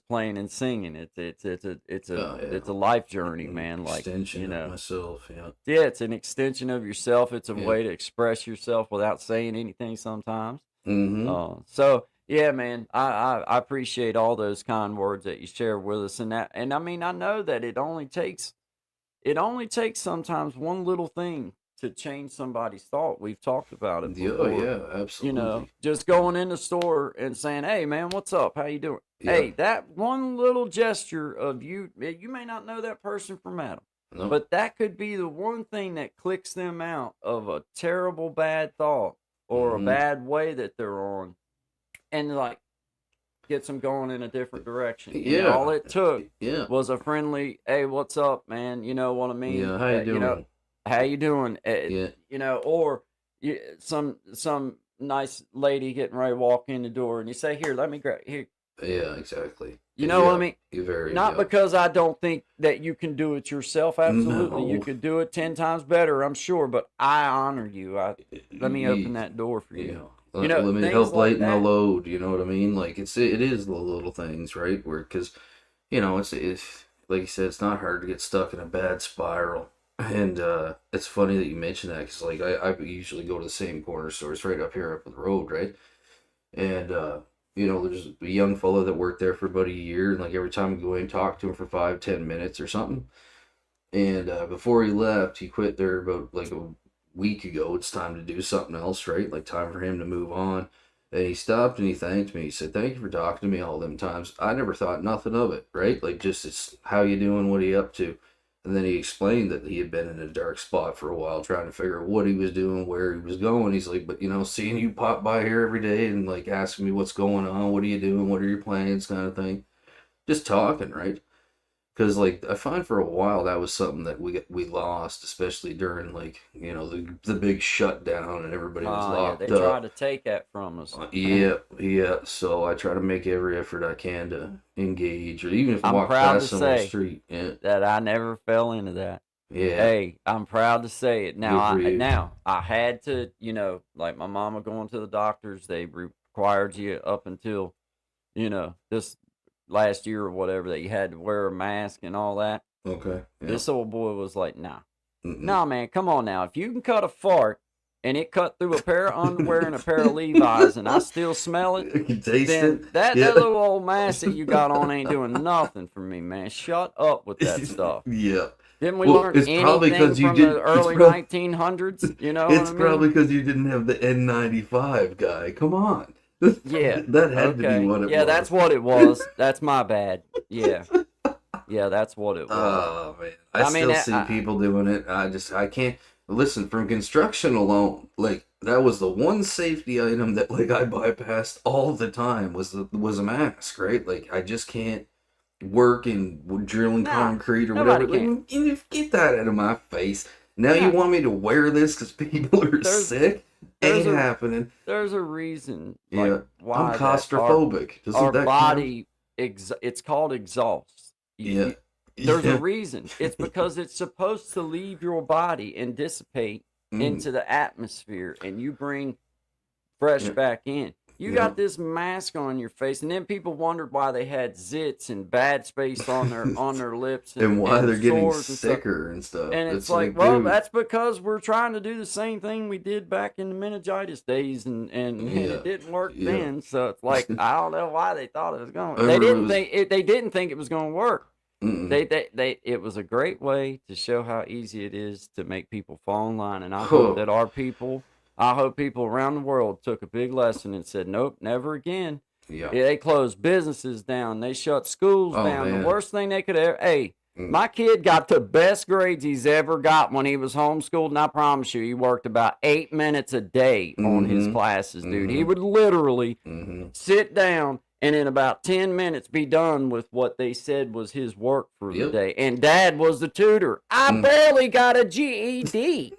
playing and singing. Oh It's a yeah. life journey, man. Like Extension of myself. Yeah. yeah, it's an extension of yourself. It's a Yeah. way to express yourself without saying anything sometimes. Hmm. So yeah, man, I appreciate all those kind words that you share with us, and I mean I know that it only takes sometimes one little thing to change somebody's thought. We've talked about it Yeah. Oh before. yeah. Absolutely. Just going in the store and saying, "Hey, man, what's up? How you doing?" Yeah. Hey, that one little gesture of you may not know that person from Adam. No. But that could be the one thing that clicks them out of a terrible bad thought or a Mhm. bad way that they're on, and like gets them going in a different direction. And all Yeah. it took Yeah. was a friendly, "Hey, what's up, man? You know what I mean? Yeah. How you You know, doing? how you doing?" Yeah. You know, or some nice lady getting ready to walk in the door, and you say, "Here, let me grab here." Yeah. Exactly. You know what I Yeah. mean? You very. Not Yeah. because I don't think that you can do it yourself. Absolutely, you No. could do it 10 times better, I'm sure. But I honor you. Let me open Ye- that door for You you. know, You know, let me things help like lighten the that. load. You know what I mean? Like it is the little things, right? Where because it's like you said, it's not hard to get stuck in a bad spiral. And it's funny that you mentioned that because like I usually go to the same corner stores right up here up the road, right? And there's a young fellow that worked there for about a year, and like every time we go in, talk to him for 5-10 minutes or something. And before he left, he quit there about like a week ago. It's time to do something else, right? Like time for him to move on. And he stopped and he thanked me. He said, "Thank you for talking to me all them times. I never thought nothing of it, right? Like just it's how you doing, what are you up to?" And then he explained that he had been in a dark spot for a while, trying to figure out what he was doing, where he was going. He's like, "But seeing you pop by here every day and like asking me what's going on, what are you doing, what are your plans, kind of thing." Just talking, right? Because like I find for a while that was something that we lost, especially during like the big shutdown and everybody was Yeah, they locked tried up. to take that from us. Yeah, yeah. So I try to make every effort I can to engage, or even if I I'm walk proud past to someone on the say street. Yeah, that I never fell into that. yeah. Hey, I'm proud to say it. Good for you. Now I had to, like my mama going to the doctors, they required you up until, this last year or whatever that you had to wear a mask and all that. Okay. Yeah. This old boy was like, "Nah, Mm-mm. nah, man, come on now. If you can cut a fart and it cut through a pair of underwear and a pair of Levi's and I still smell it, You can taste then it. that Yeah. little old mask that you got on ain't doing nothing for me, man. Shut up with that stuff." Yeah. Didn't we Well, learn it's probably anything 'cause you from did. the It's early prob- 1900s? You know It's what I probably mean? because you didn't have the N95 guy. Come on. Yeah. That had to be Okay. what it Yeah, was. that's what it was. That's my bad. Yeah. Yeah, that's what it was. Oh man, I I mean, still see people doing it. I can't listen from construction alone. Like that was the one safety item that like I bypassed all the time was a mask, right? Like I just can't work in drilling Nah, concrete or nobody whatever. can. Like, get that out of my face. Now you Nah, want me to wear this because people are there's sick? there's Ain't a happening. there's a reason Yeah, like I'm why that claustrophobic. Doesn't our that count? body it's called exhaust. Yeah, There's a yeah. reason. It's because it's supposed to leave your body and dissipate Mm, into the atmosphere, and you bring fresh yeah, back in. You yeah. got this mask on your face, and then people wondered why they had zits and bad space on their lips And why they're getting sores and stuff. sicker and stuff. And it's It's like, like, well, dude, that's because we're trying to do the same thing we did back in the meningitis days, and yeah, it didn't work yeah. then. So it's like I don't know why they thought it was going. I They remember it didn't was. think it. They didn't think it was going to work. Mm-mm. They it was a great way to show how easy it is to make people fall in line, and I hope that I hope people around the world took a big lesson and said, "Nope, never again." Yeah. Yeah, they closed businesses down, they shut schools Oh down. The man. worst thing they could ever. Hey, Mm. my kid got the best grades he's ever got when he was homeschooled, and I promise you, he worked about 8 minutes a day on his Mm-hmm. classes, dude. He Mm-hmm. would literally Mm-hmm. sit down and in about 10 minutes be done with what they said was his work for the Yep. day. And dad was the tutor. I Mm. barely got a GED.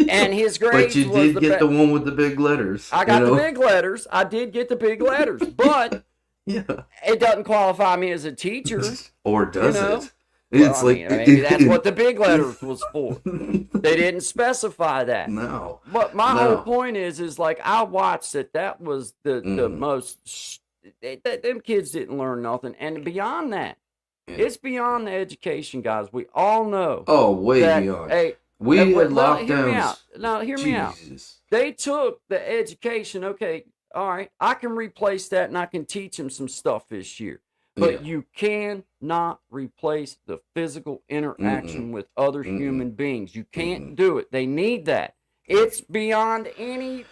And his But grades you was did the get the best. one with the big letters. I got the big letters. I did get the big letters, but Yeah. it doesn't qualify me as a teacher. Or does know? it? Well, It's I like mean, maybe that's what the big letters was for. They didn't specify that. No. But my whole No. point is like I watched it. That was the Mhm. most. Them kids didn't learn nothing, and beyond that, Yeah. it's beyond the education, guys. We all know Oh, way that. beyond. Hey, We had hear me out. lockdowns. Now, hear me out. Jesus. They took the education. Okay, all right. I can replace that, and I can teach them some stuff this year. But Yeah. you cannot replace the physical interaction with other Mm-mm. human beings. You can't Mm-mm. do it. They need that. It's beyond any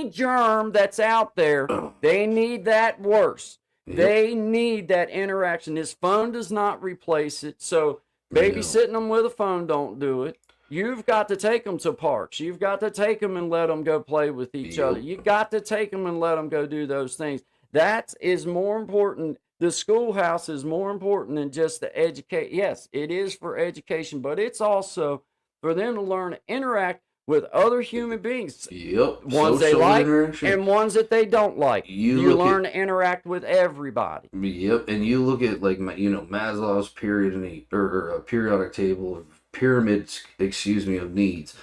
germ that's out there. They need that worse. Yep. They need that interaction. This phone does not replace it. So Babysitting them with a phone don't do it. You've got to take them to parks. You've got to take them and let them go play with each other. You got to take them and let them go do those things. That is more important. The schoolhouse is more important than just the educate. Yes, it is for education, but it's also for them to learn to interact with other human beings. Yep. Ones they like and ones that they don't like. You learn to interact with everybody. Yep. And you look at, like, Maslow's periodic table of pyramids, of needs.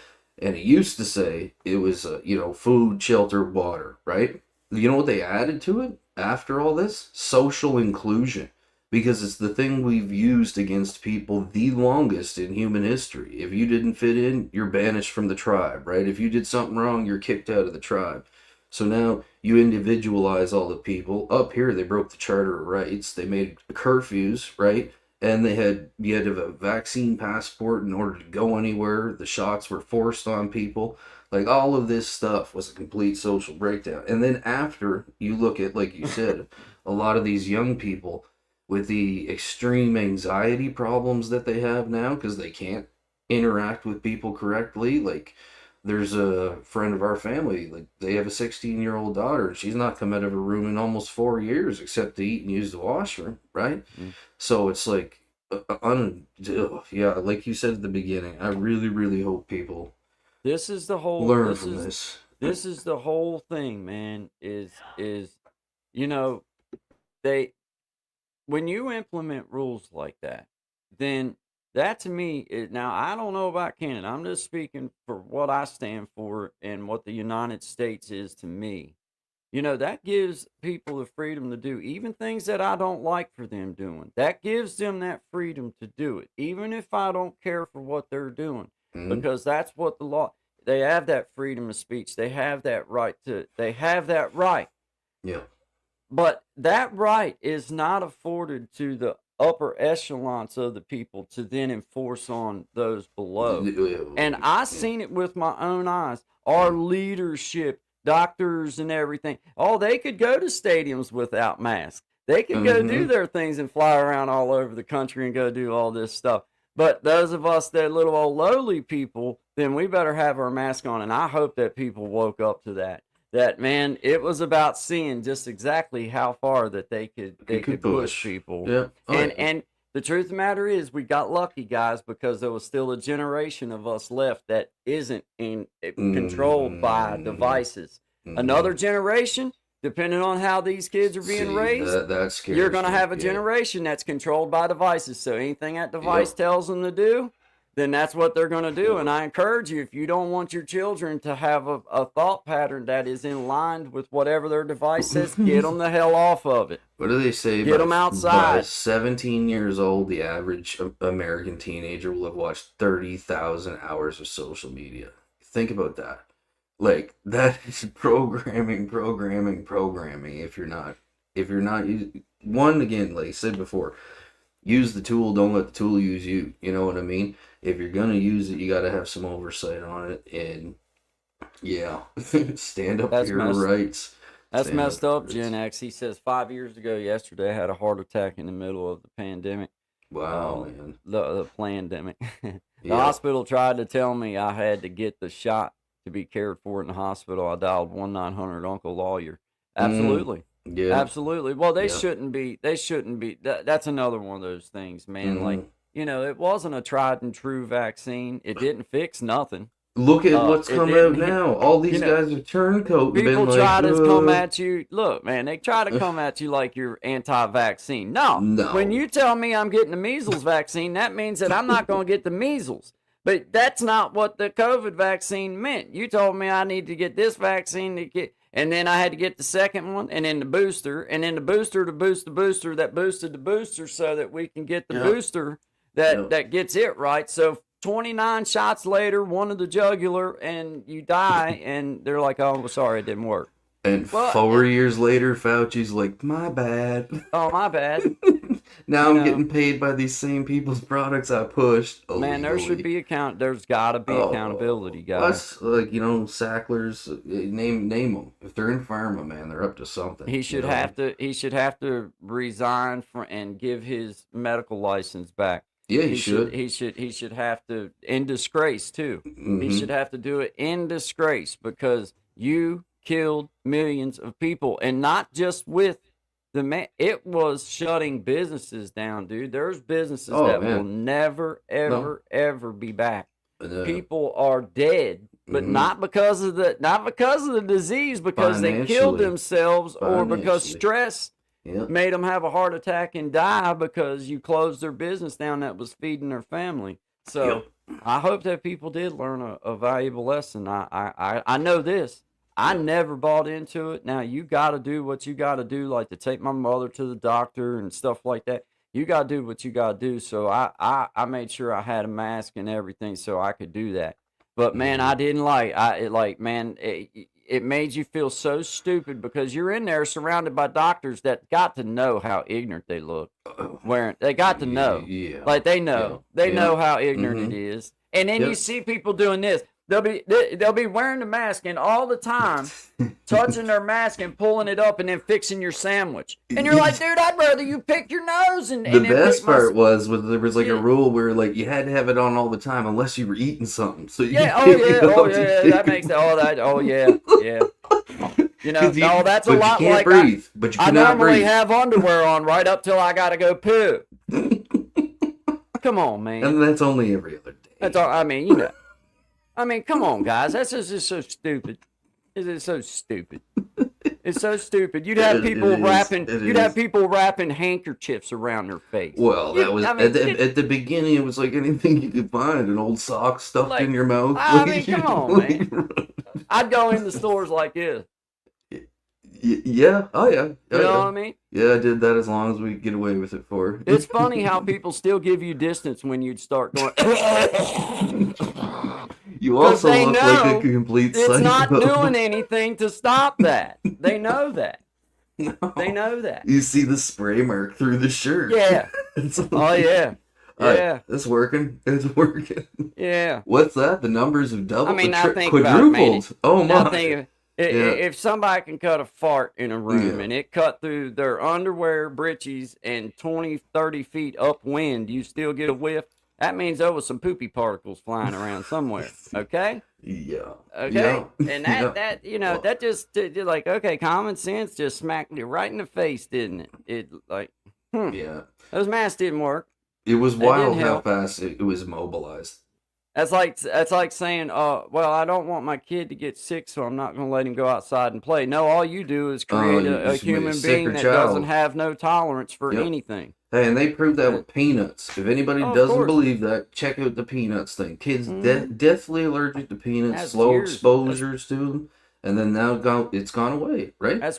And it used to say it was, food, shelter, water, right? You know what they added to it after all this? Social inclusion. Because it's the thing we've used against people the longest in human history. If you didn't fit in, you're banished from the tribe, right? If you did something wrong, you're kicked out of the tribe. So now you individualize all the people. Up here, they broke the Charter of Rights. They made curfews, right? And you had to have a vaccine passport in order to go anywhere. The shots were forced on people. Like, all of this stuff was a complete social breakdown. And then after, you look at, like you said, a lot of these young people with the extreme anxiety problems that they have now because they can't interact with people correctly. Like, there's a friend of our family, like, they have a 16-year-old daughter, and she's not come out of her room in almost 4 years except to eat and use the washroom, right? So it's like, like you said at the beginning, I really, really hope people this is the whole learn from this. This is the whole thing, man, is when you implement rules like that, then that to me is, now I don't know about Canada. I'm just speaking for what I stand for and what the United States is to me. That gives people the freedom to do even things that I don't like for them doing. That gives them that freedom to do it, even if I don't care for what they're doing, because that's what the law. They have that freedom of speech. They have that right. Yeah. But that right is not afforded to the upper echelons of the people to then enforce on those below. And I seen it with my own eyes. Our leadership, doctors and everything, they could go to stadiums without masks. They could go do their things and fly around all over the country and go do all this stuff. But those of us that little old lowly people, then we better have our mask on. And I hope that people woke up to that. That, man, it was about seeing just exactly how far that they could push people. Yeah. And the truth of the matter is, we got lucky, guys, because there was still a generation of us left that isn't controlled by devices. Another generation, depending on how these kids are being raised, you're going to have a generation that's controlled by devices. So anything that device tells them to do, then that's what they're going to do. And I encourage you, if you don't want your children to have a thought pattern that is in line with whatever their device says, get them the hell off of it. What do they say? Get them outside. By 17 years old, the average American teenager will have watched 30,000 hours of social media. Think about that. Like, that is programming. If you're not, one, again, like I said before, use the tool, don't let the tool use you. You know what I mean? If you're going to use it, you got to have some oversight on it. And, stand up for your rights. That's messed up, Gen X. He says 5 years ago yesterday, I had a heart attack in the middle of the pandemic. Wow, man. The pandemic. The hospital tried to tell me I had to get the shot to be cared for in the hospital. I dialed 1-900 Uncle Lawyer. Absolutely. Yeah. Absolutely. Well, they shouldn't be. That's another one of those things, man. Like, it wasn't a tried and true vaccine. It didn't fix nothing. Look at what's come out now. All these guys are turncoat. People try to come at you. Look, man, they try to come at you like you're anti-vaccine. No. When you tell me I'm getting the measles vaccine, that means that I'm not going to get the measles. But that's not what the COVID vaccine meant. You told me I need to get this vaccine to get, and then I had to get the second one, and then the booster, and then the booster to boost the booster that boosted the booster so that we can get the booster that gets it right. So 29 shots later, one of the jugular, and you die, and they're like, oh, sorry, it didn't work. And 4 years later, Fauci's like, my bad. Oh, my bad. Now I'm getting paid by these same people's products I pushed. Man, there should be there's got to be accountability, guys. Us, like, Sacklers, name them. If they're in pharma, man, they're up to something. He should have to resign and give his medical license back. Yeah, he should. He should have to, in disgrace too. He Hmm. should have to do it in disgrace because you killed millions of people, and not just with the man. It was shutting businesses down, dude. There's businesses Oh that will man, never, no. ever be back. Uh, People are dead, but hmm. not because of the disease, because they killed Financially, themselves, or because financially. stress Yeah. made them have a heart attack and die because you closed their business down that was feeding their family. So Yep. I hope that people did learn a valuable lesson. I know this. I Yep. never bought into it. Now you got to do what you got to do, like to take my mother to the doctor and stuff like that. You got to do what you got to do. So I made sure I had a mask and everything so I could do that. But man, Hmm. I didn't it made you feel so stupid because you're in there surrounded by doctors that got to know how ignorant they look. Where they got to know, Yeah. like they Yeah. know Yeah. how ignorant Hmm. it is. And then you Yep. see people doing this. They'll be wearing the mask and all the time touching their mask and pulling it up and then fixing your sandwich. And you're like, dude, I'd rather you pick your nose The and then best pick my part was when there was like a Yeah. rule where like you had to have it on all the time unless you were eating something. So you Yeah, could pick it oh up yeah, to that pick makes it oh yeah. You know, 'Cause no, that's a but lot you can't like breathe. But you I cannot normally breathe. have underwear on right up till I gotta go poo. Come on, man. And that's only every other day. That's all. I mean, you know. I mean, come on, guys. That's just so stupid. It is so stupid. It's so stupid. You'd have people It is. wrapping. It You'd have is. people wrapping handkerchiefs around their face. Well, that was I mean, at the beginning. It was like anything you could find, an old sock stuffed Like, in your mouth. I mean, come on, man. I'd go in the stores like this. Yeah. Oh yeah. You Oh, know yeah. what I mean? Yeah, I did that as long as we could get away with it for. It's funny how people still give you distance when you'd start going. You also they look know like a complete It's not psycho. doing anything to stop that. They know that. No. They know that. You see the spray mark through the shirt. Yeah. It's Oh like, yeah. "Alright, Yeah. it's working. It's working. Yeah. What's that? The numbers have doubled. I mean, now think quadrupled. about it, man. Oh Now my! think of it. Yeah. If somebody can cut a fart in a room Yeah. and it cut through their underwear, britches, and 20, 30 feet upwind, you still get a whiff? That means there was some poopy particles flying around somewhere. Okay? Yeah. Okay? Yeah. And Yeah. that you know, Well, that just like, okay, common sense just smacked you right in the face, didn't it? It like, yeah. those masks didn't work. It was They wild didn't how help. fast it was mobilized. That's like saying, well, I don't want my kid to get sick, so I'm not going to let him go outside and play. No, all you do is create you a just made a human sicker being that child. doesn't have no tolerance for Yep. anything. Hey, and they proved that Uh, with peanuts. If anybody Oh, of doesn't course. believe that, check out the peanuts thing. Kids Mhm. deathly allergic to peanuts, That's slow years. exposures to them, and then now it's gone away, right? That's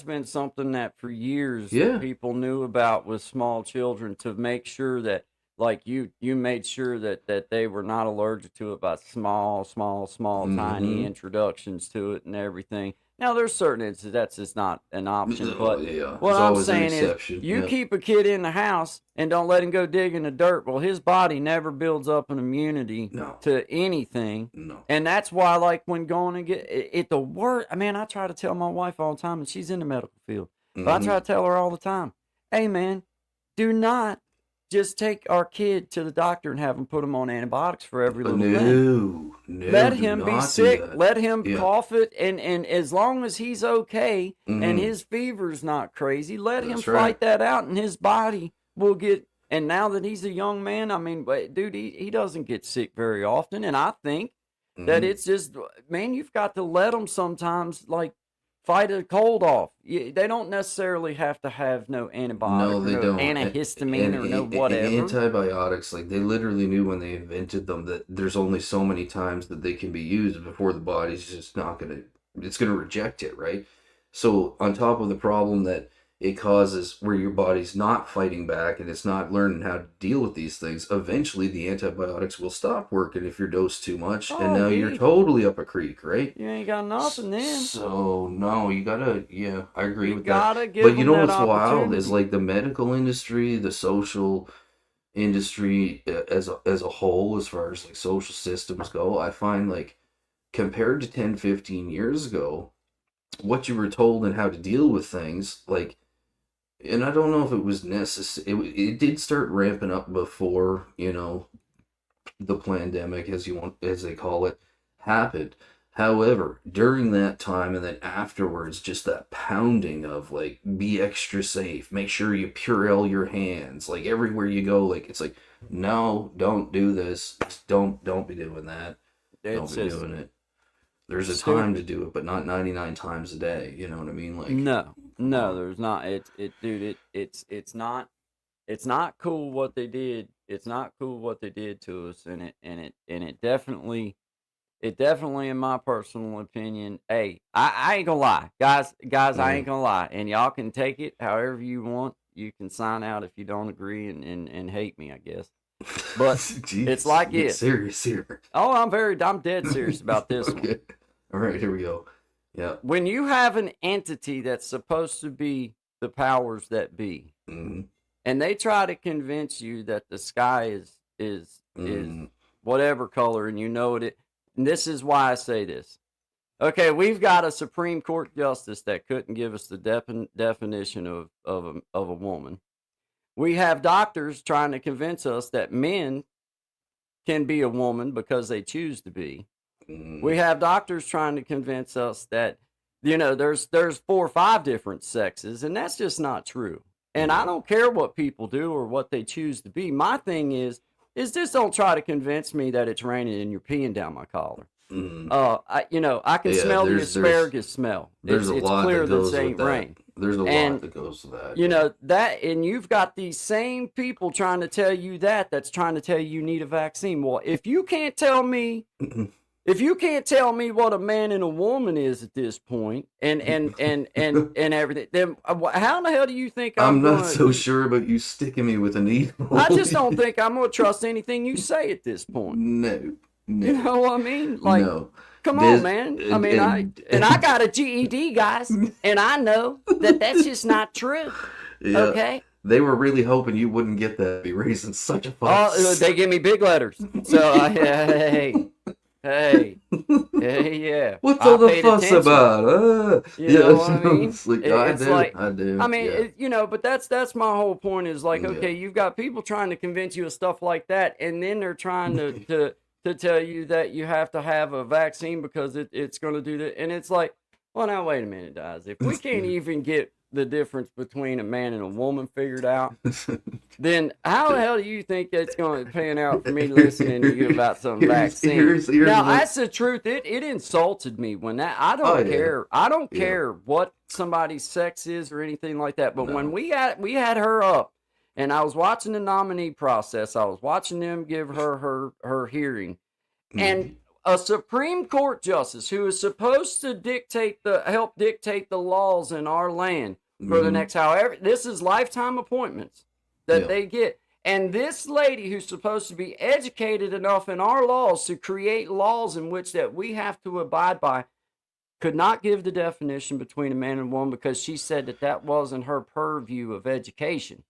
been something that for years Yeah. people knew about with small children to make sure that like you made sure that they were not allergic to it by small tiny Mhm. introductions to it and everything. Now there's certain instances that's just not an option, No, but yeah, what there's I'm always an saying is exception. you Yeah. keep a kid in the house and don't let him go dig in the dirt. Well, his body never builds up an immunity No. to anything. No. And that's why, like, when going to get it the worst, I mean, I try to tell my wife all the time, and she's in the medical field, but I Mhm. try to tell her all the time, hey, man, do not just take our kid to the doctor and have him put him on antibiotics for every little thing. No, Let do him be not do sick. that. Let him Yeah. cough it, and as long as he's okay and Mhm. his fever's not crazy, let him That's fight right. that out, and his body will get. And now that he's a young man, I mean, dude, he doesn't get sick very often, and I think that Mhm. it's just, man, you've got to let them sometimes, like, fight a cold off. They don't necessarily have to have no antibiotic No, or they no don't. antihistamine or no And whatever. antibiotics, like they literally knew when they invented them that there's only so many times that they can be used before the body's just not it's gonna reject it, right? So on top of the problem that it causes where your body's not fighting back and it's not learning how to deal with these things, eventually the antibiotics will stop working if you're dosed too much, and Oh, now you're yeah. totally up a creek, right? You ain't got nothing then. So no, you gotta, yeah, I agree You with that. gotta give But you them know that what's wild is opportunity. like the medical industry, the social industry as a whole, as far as like social systems go, I find like compared to 10, 15 years ago, what you were told and how to deal with things, like And I don't know if it was necessary. It did start ramping up before, the pandemic, as they call it, happened. However, during that time and then afterwards, just that pounding of like, be extra safe, make sure you Purell your hands, like everywhere you go, like it's like, no, don't do this, just don't be doing that, don't It's be just doing it. There's a stupid. time to do it, but not 99 times a day. You know what I mean? Like, No, come no, on. there's not. Dude. It's not cool what they did. It's not cool what they did to us, it definitely, in my personal opinion, hey, I ain't gonna lie, guys, I ain't Mhm. gonna lie, and y'all can take it however you want. You can sign out if you don't agree and hate me, I guess. But it's Jeez, like get this. serious here. Oh, I'm dead serious about this one. Okay. All right, here we go. Yeah. When you have an entity that's supposed to be the powers that be, Mm-hmm. and they try to convince you that the sky is Mm-hmm. whatever color, and you know it. And this is why I say this. Okay, we've got a Supreme Court justice that couldn't give us the definition of a woman. We have doctors trying to convince us that men can be a woman because they choose to be. Mm-hmm. We have doctors trying to convince us that there's 4 or 5 different sexes, and that's just not true. And I don't care what people do or what they choose to be. My thing is just don't try to convince me that it's raining and you're peeing down my collar. Mm-hmm. I can Yeah, smell the there's asparagus smell. there's a It's lot clear that this goes with ain't that. rain. There's a lot And that goes to that. and you've got these same people trying to tell you that's trying to tell you need a vaccine. Well, if you can't tell me what a man and a woman is at this point, and everything, then how in the hell do you think I'm I'm not gonna? so sure about you sticking me with a needle. I just don't think I'm gonna trust anything you say at this point. No, You no, know what I mean? Like, no. come This on, man. I and, mean, and I got a GED, guys, and I know that that's just not true. yeah, Okay. they were really hoping you wouldn't get that. Be raising such a Oh, fuss. they give me big letters. So, hey, yeah. What's I all the paid fuss attention. about? You Yeah, know what I mean? it's like, It's like, I do. I mean, Yeah, but that's my whole point is like, yeah. okay, you've got people trying to convince you of stuff like that, and then they're trying to tell you that you have to have a vaccine because it's going to do that. And it's like, well, now, wait a minute, guys. If we can't even get the difference between a man and a woman figured out, then how the hell do you think it's going to pan out for me listening to you about some vaccine? Here's Now, what- that's the truth. It insulted me when that. I don't Oh, yeah. care. I don't Yeah. care what somebody's sex is or anything like that. But No. when we had her up, and I was watching the nominee process, I was watching them give her hearing, and a Supreme Court justice who is supposed to help dictate the laws in our land for the Mhm. next however, this is lifetime appointments that Yeah. they get. And this lady who's supposed to be educated enough in our laws to create laws in which that we have to abide by could not give the definition between a man and a woman because she said that wasn't her purview of education.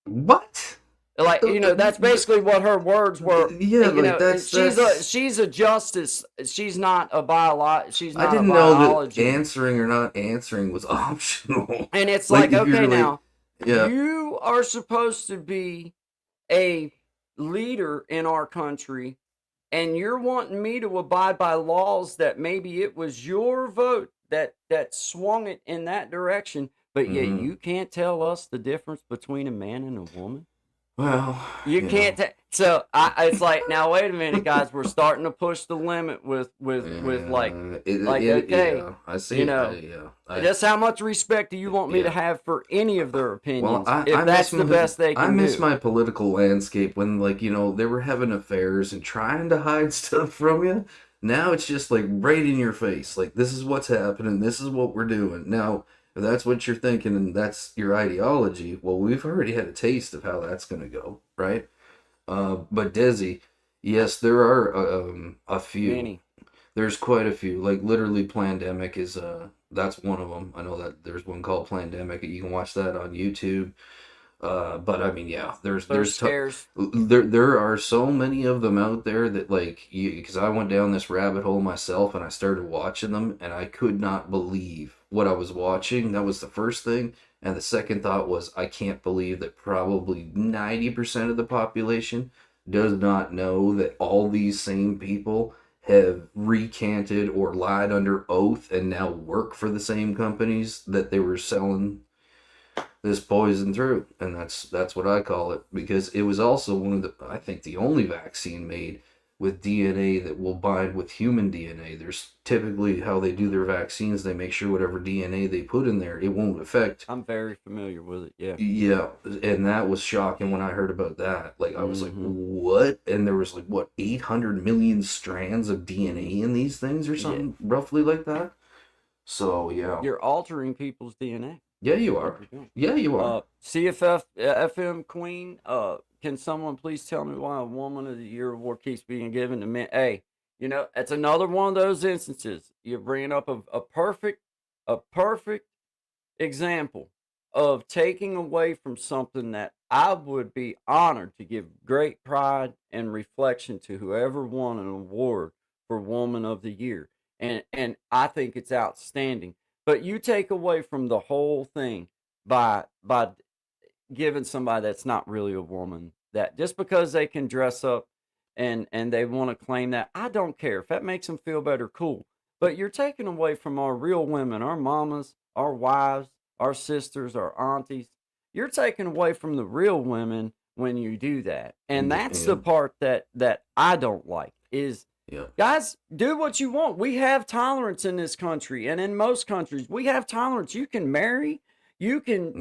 What? Like, that's basically what her words were. Yeah, You like know, that's. she's a justice. She's not a she's not I didn't a know that biology. answering or not answering was optional. And it's Like, like, if you're okay, like- now Yeah. you are supposed to be a leader in our country, and you're wanting me to abide by laws that maybe it was your vote that swung it in that direction, but yet Mhm. you can't tell us the difference between a man and a woman. Well, You can't. So it's like, now wait a minute, guys. We're starting to push the limit with like, okay, yeah, I see. you know, just how much respect do you want me to Yeah. have for any of their opinions? Well, if that's the best they can I miss do. my political landscape when, like, they were having affairs and trying to hide stuff from you. Now it's just like right in your face. Like, this is what's happening. This is what we're doing. Now, if that's what you're thinking and that's your ideology, well, we've already had a taste of how that's going to go, right? But Desi, yes, there are a few. Many. There's quite a few. Like, literally, Plandemic is that's one of them. I know that there's one called Plandemic. You can watch that on YouTube. But I mean, yeah, there's scares. there are so many of them out there that, like, because I went down this rabbit hole myself and I started watching them and I could not believe what I was watching. That was the first thing. And the second thought was, I can't believe that probably 90% of the population does not know that all these same people have recanted or lied under oath and now work for the same companies that they were selling this poison through. And that's what I call it, because it was also one of the, I think, the only vaccine made with DNA that will bind with human DNA. There's typically how they do their vaccines, they make sure whatever DNA they put in there, it won't affect. I'm very familiar with it. Yeah. Yeah, and that was shocking when I heard about that. Like, I was like, what? And there was like, what, 800 million strands of DNA in these things or something, roughly like that. So, yeah. You're altering people's DNA. Yeah, you are. Yeah, you are. CFF FM Queen, can someone please tell me why a Woman of the Year award keeps being given to men? Hey, you know, it's another one of those instances. You're bringing up a perfect example of taking away from something that I would be honored to give great pride and reflection to whoever won an award for Woman of the Year. And I think it's outstanding. But you take away from the whole thing by giving somebody that's not really a woman that, just because they can dress up and they want to claim that, I don't care. If that makes them feel better, cool. But you're taking away from our real women, our mamas, our wives, our sisters, our aunties. You're taking away from the real women when you do that. And that's the part that I don't like is, guys, do what you want. We have tolerance in this country, and in most countries, we have tolerance. You can marry, you can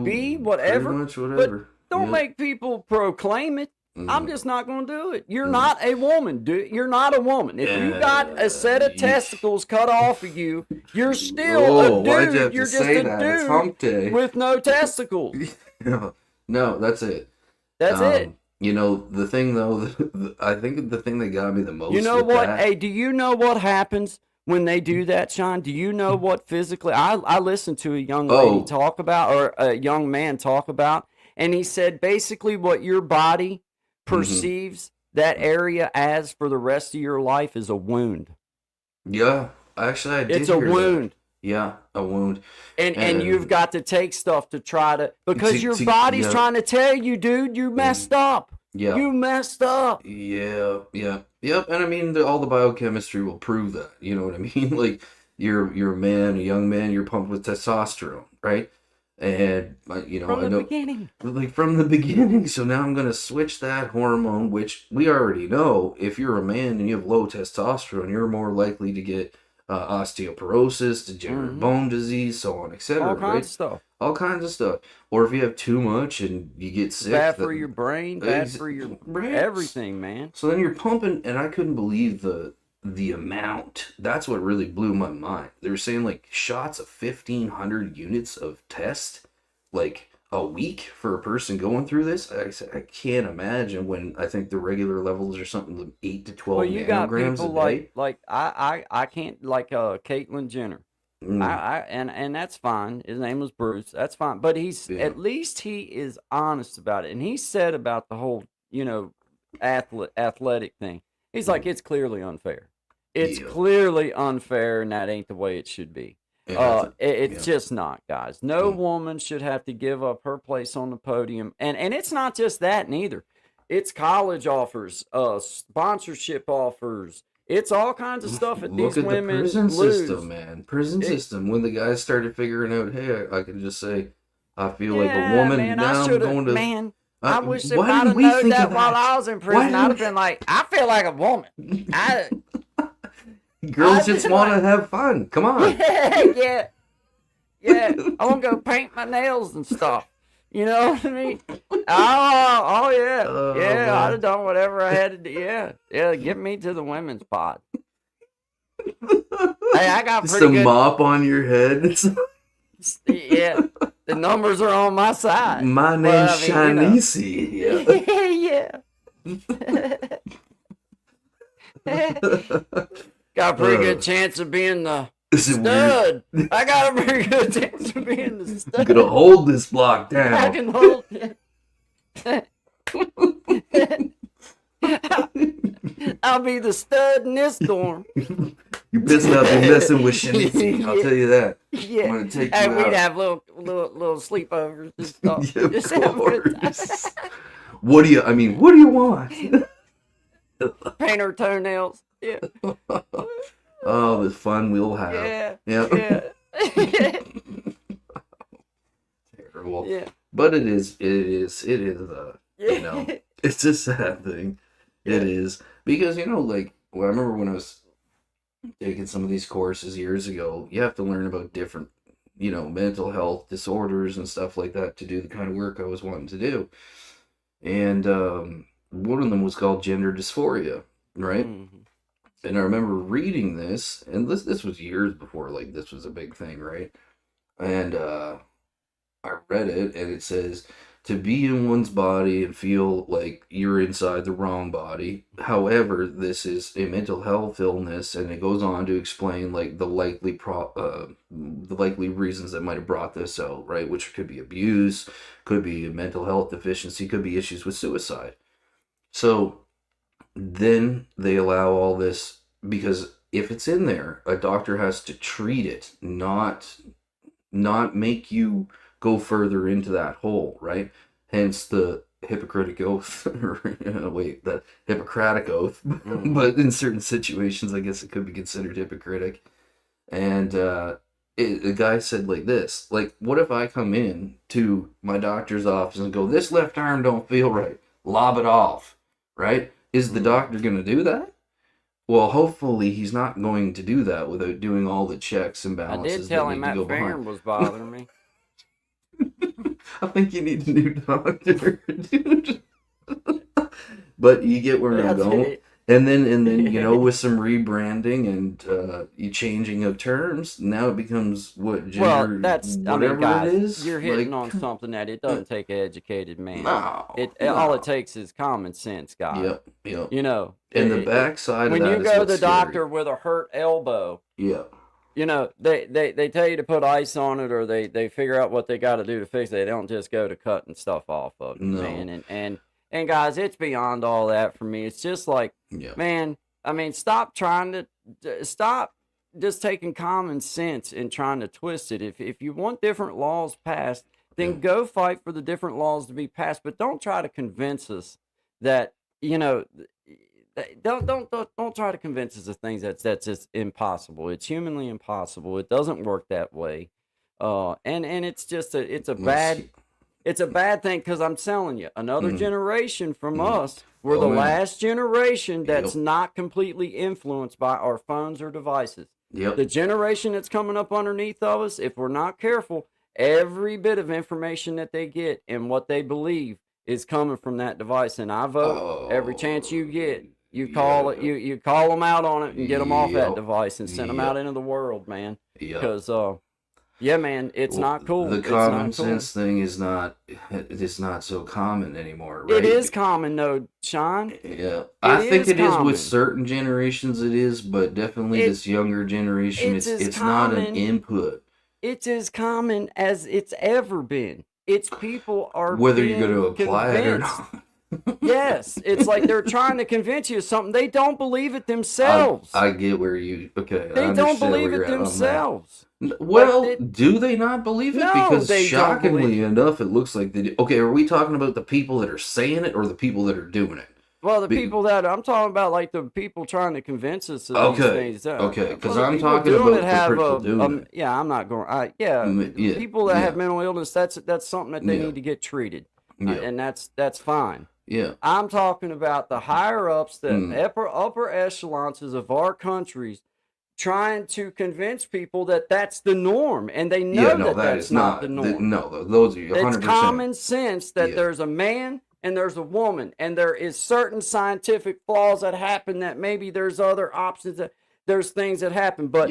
be whatever, pretty much whatever. But don't make people proclaim it. I'm just not going to do it. You're not a woman. You're not a woman. If you got a set of testicles cut off of you, you're still a dude. You're just a dude with no testicles. No, that's it. That's it. You know, the thing, though, I think the thing that got me the most... You know what? Hey, do you know what happens when they do that, Sean? Do you know what physically... I listened to a young lady talk about, or a young man talk about, and he said basically what your body perceives that area as for the rest of your life is a wound. Yeah, actually, I did It's a wound. That. Yeah, a wound. And you've got to take stuff to try to... Because your body's trying to tell you, dude, you messed up. Yeah. You messed up. Yeah. Yep. And I mean, all the biochemistry will prove that. You know what I mean? Like, you're a man, a young man, you're pumped with testosterone, right? And, you know, from the beginning. Like, from the beginning. So now I'm going to switch that hormone, which we already know, if you're a man and you have low testosterone, you're more likely to get osteoporosis, degenerative bone disease, so on, etc. All kinds of stuff. All kinds of stuff. Or if you have too much and you get sick. Bad for your brain, bad for your everything, man. So then you're pumping, and I couldn't believe the amount. That's what really blew my mind. They were saying, like, shots of 1,500 units of test, like, a week for a person going through this. I said, I can't imagine, when I think the regular levels are something like 8 to 12 nanograms got people a day. Like I can't, like Caitlyn Jenner. And that's fine. His name was Bruce. That's fine. But at least he is honest about it. And he said about the whole, you know, athletic thing. He's like, it's clearly unfair. It's clearly unfair, and that ain't the way it should be. It's just not, guys. No woman should have to give up her place on the podium. And it's not just that neither. It's college offers, sponsorship offers. It's all kinds of stuff that these women lose. Look at the prison system, man. Prison system. When the guys started figuring out, hey, I can just say, I feel like a woman. Man, now I'm going to... Man, I wish if I'd have known that while I was in prison, I'd have been like, I feel like a woman. Girls just want to have fun. Come on. Yeah. I want to go paint my nails and stuff. You know what I mean? Oh yeah. Yeah, I'd have done whatever I had to do. Yeah, get me to the women's pod. Hey, I got pretty good... mop on your head. Yeah, the numbers are on my side. My name's Shanisi. Got a pretty good chance of being the stud. I got a pretty good chance of being the stud. I'm gonna hold this block down. I can hold it. I'll be the stud in this dorm. You best not be messing with Shanice. I'll tell you that. Yeah, I'm gonna take and you we'd out. have little sleepovers and stuff. Yeah, of Just have a good time. course. What do you want? Paint our toenails. Yeah, Oh, the fun we'll have. yeah, Yeah. yeah. Terrible. Yeah. But it is, Yeah. know, it's a sad thing. It is. Because, like, well, I remember when I was taking some of these courses years ago, you have to learn about different, mental health disorders and stuff like that to do the kind of work I was wanting to do. And one of them was called gender dysphoria, right? Mhm. And I remember reading this, and this was years before, like, this was a big thing, right? And I read it, and it says, to be in one's body and feel like you're inside the wrong body. However, this is a mental health illness, and it goes on to explain, like, the likely reasons that might have brought this out, right? Which could be abuse, could be a mental health deficiency, could be issues with suicide. So then they allow all this, because if it's in there, a doctor has to treat it, not make you go further into that hole, right? Hence the Hippocratic Oath, the Hippocratic Oath. But in certain situations, I guess it could be considered hypocritic. And the guy said like this, like, what if I come in to my doctor's office and go, this left arm don't feel right, lob it off, right? Is the doctor going to do that? Well, hopefully he's not going to do that without doing all the checks and balances. I did tell him that that finger was bothering me. I think you need a new doctor, dude. But you get where I'm going. And then with some rebranding and you changing of terms, now it becomes what gender, whatever guys, it is. You're hitting on something that it doesn't take an educated man. No, all it takes is common sense, guys. Yep. And the backside when of that you is go to what's the scary. doctor with a hurt elbow, they tell you to put ice on it, or they figure out what they got to do to fix it. They don't just go to cutting stuff off of it, man. And guys, it's beyond all that for me. It's just like, man, I mean, stop just taking common sense and trying to twist it. If you want different laws passed, then go fight for the different laws to be passed. But don't try to convince us that, don't try to convince us of things that's just impossible. It's humanly impossible. It doesn't work that way. And it's just it's a bad thing, because I'm telling you, another generation from us, we're the last generation that's not completely influenced by our phones or devices. The generation that's coming up underneath of us, if we're not careful, every bit of information that they get and what they believe is coming from that device. And I vote every chance you get. You call it. You call them out on it and get them off that device and send them out into the world, man. Because yeah, man, it's not cool. The common sense thing is not so common anymore, right? It is common, though, Sean. Yeah, I think it is with certain generations. It is, but definitely this younger generation, it's not an input. It's as common as it's ever been. It's people are whether you're going to apply it or not. Yes, it's like they're trying to convince you of something. They don't believe it themselves. I get where you. Okay, they don't believe it themselves. Well, do they not believe it? No, because they shockingly enough, it looks like they do. Okay, are we talking about the people that are saying it or the people that are doing it? Well, people that I'm talking about, like the people trying to convince us of these things. Okay, because I'm talking about the people doing it. Yeah, I'm not going. People that have mental illness, that's something that they need to get treated, and that's fine. Yeah, I'm talking about the higher ups, the upper echelons of our countries, trying to convince people that that's the norm, and they know that's not the norm. Those are 100%. It's common sense that there's a man and there's a woman, and there is certain scientific flaws that happen, that maybe there's other options, that there's things that happen. But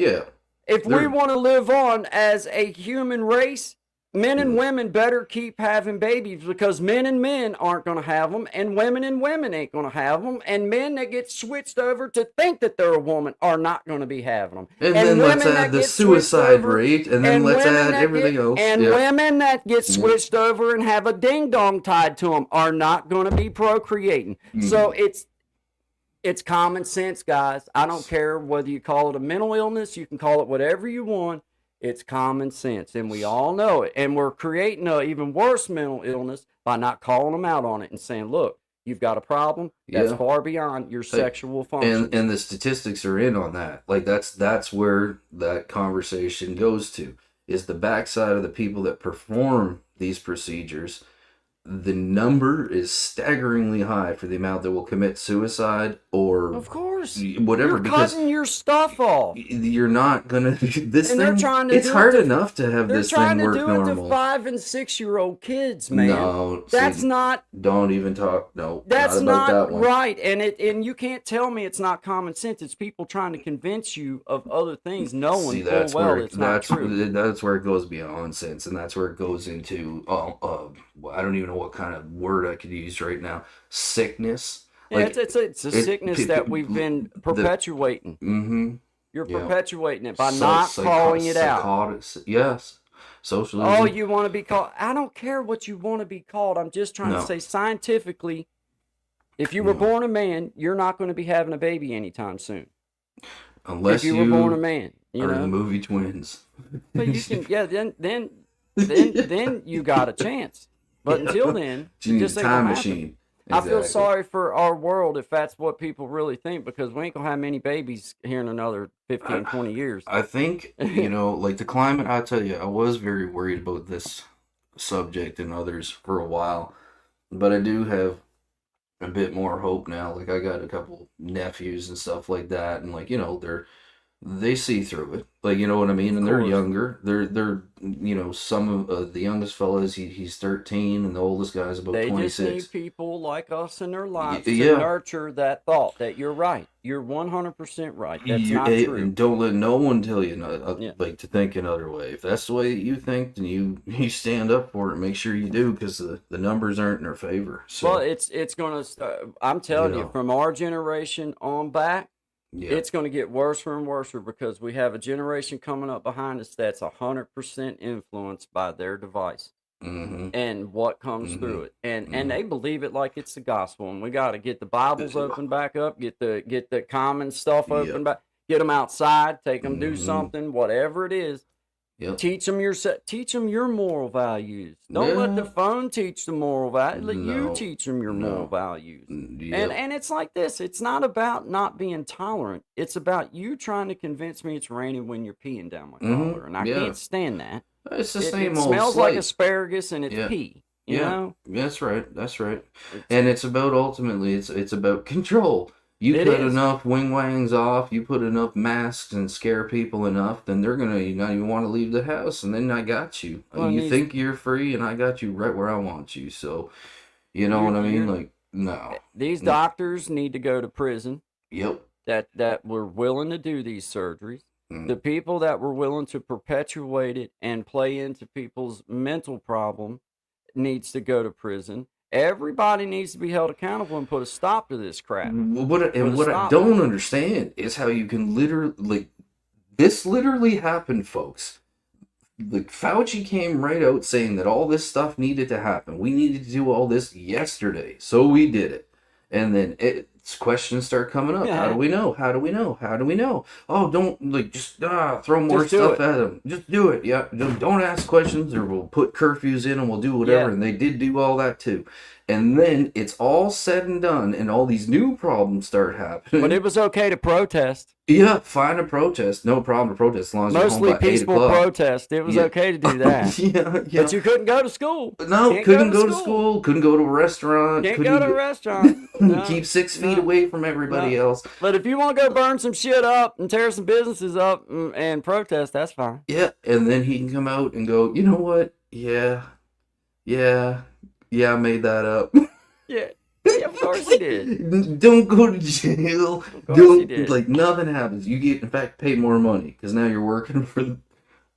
if we want to live on as a human race, men and women better keep having babies, because men and men aren't going to have them, and women ain't going to have them, and men that get switched over to think that they're a woman are not going to be having them. And then let's add the suicide rate, and then let's add everything else. And women that get switched over and have a ding dong tied to them are not going to be procreating. So It's common sense, guys. I don't care whether you call it a mental illness, you can call it whatever you want. It's common sense, and we all know it. And we're creating an even worse mental illness by not calling them out on it and saying, look, you've got a problem that's Yeah. far beyond your Hey, sexual function. and the statistics are in on that. Like that's where that conversation goes to, is the backside of the people that perform these procedures. The number is staggeringly high for the amount that will commit suicide or Of course. whatever, You're because cutting your stuff off. you're not gonna this And they're thing. trying to It's do it hard to- enough to have They're this trying thing to work do it to normal. 5 and 6-year-old kids, man. No, That's see, not don't even talk. No, That's not about not that one. right, and you can't tell me it's not common sense. It's people trying to convince you of other things, knowing See, full that's well where it's not true. that's where it goes beyond sense, and that's where it goes into I don't even know what kind of word I could use right now. Sickness. Yeah, it's a sickness that we've been perpetuating. Mm-hmm. You're Yeah. perpetuating it by not calling it out. Yes, socialism. Oh, you want to be called? I don't care what you want to be called. I'm just trying to No. say scientifically, if you were No. born a man, you're not going to be having a baby anytime soon. Unless if you were born a man, you are in the know. movie Twins. But you can, yeah. Then you got a chance. But until then, You need just a ain't time gonna happen. machine. I feel Exactly. sorry for our world if that's what people really think, because we ain't gonna have many babies here in another 15, 20 years. I think, like the climate, I tell you, I was very worried about this subject and others for a while, but I do have a bit more hope now. Like I got a couple nephews and stuff like that, and like, they see through it. Like, you know what I mean? And they're course. younger. They're some of the youngest fellas, he's 13, and the oldest guy's about They just 26. need people like us in their lives yeah. to nurture that thought that you're right. You're 100% right. That's You- not true. and don't let no one tell you Yeah. like to think another way. If that's the way that you think, then you stand up for it. Make sure you do, because the numbers aren't in our favor. So Well, it's gonna. I'm telling you, know. from our generation on back, yeah, it's going to get worse and worse, because we have a generation coming up behind us that's 100% influenced by their device hmm and what comes Mhm. through it, and they believe it like it's the gospel. And we got to get the Bibles open back up, get the common stuff open Yep. back, get them outside, take them do Mhm. something, whatever it is. Yep. Teach them your moral values. Don't let the Yeah. phone teach the moral values. Let you No. teach them your moral No. values. Yep. And it's like this. It's not about not being tolerant. It's about you trying to convince me it's raining when you're peeing down my Mhm. collar, and I Yeah. can't stand that. It's the It same old smells like slight. asparagus and it's Yeah. pee. You Yeah. know, That's right. That's right. It's- And it's about ultimately it's about control. You It cut is. enough wing wangs off, you put enough masks and scare people enough, then they're gonna not even want to leave the house, and then I got you. Well, You these- think you're free, and I got you right where I want you. So, you know You're- what I mean? you're- Like, no. these Mm. doctors need to go to prison Yep. that were willing to do these surgeries. Mm. The people that were willing to perpetuate it and play into people's mental problem needs to go to prison. Everybody needs to be held accountable and put a stop to this crap. What I stop. don't understand is how you can literally, this literally happened, folks. Like Fauci came right out saying that all this stuff needed to happen. We needed to do all this yesterday, so we did it. And then questions start coming up. How Yeah. do we know? How do we know? How do we know? Oh, don't just throw more Just do stuff it. at them. Just do it. Yeah, don't ask questions, or we'll put curfews in and we'll do whatever. Yeah. And they did do all that too. And then it's all said and done, and all these new problems start happening. But it was okay to protest. Yeah, fine, a protest, no problem to protest as long as you're Mostly home by 8 peaceful o'clock. protest. It was Yeah. okay to do that. yeah. But you couldn't go to school. No, Can't couldn't go to school. Couldn't go to a restaurant. Can't couldn't go to a restaurant. No, keep 6 feet no. away from everybody No. else. But if you want to go burn some shit up and tear some businesses up and protest, that's fine. Yeah, and then he can come out and go, you know what? Yeah, I made that up. Yeah. Yeah, of course he did. Don't go to jail. Of course he Don't did. like nothing happens. You get, in fact, pay more money because now you're working for.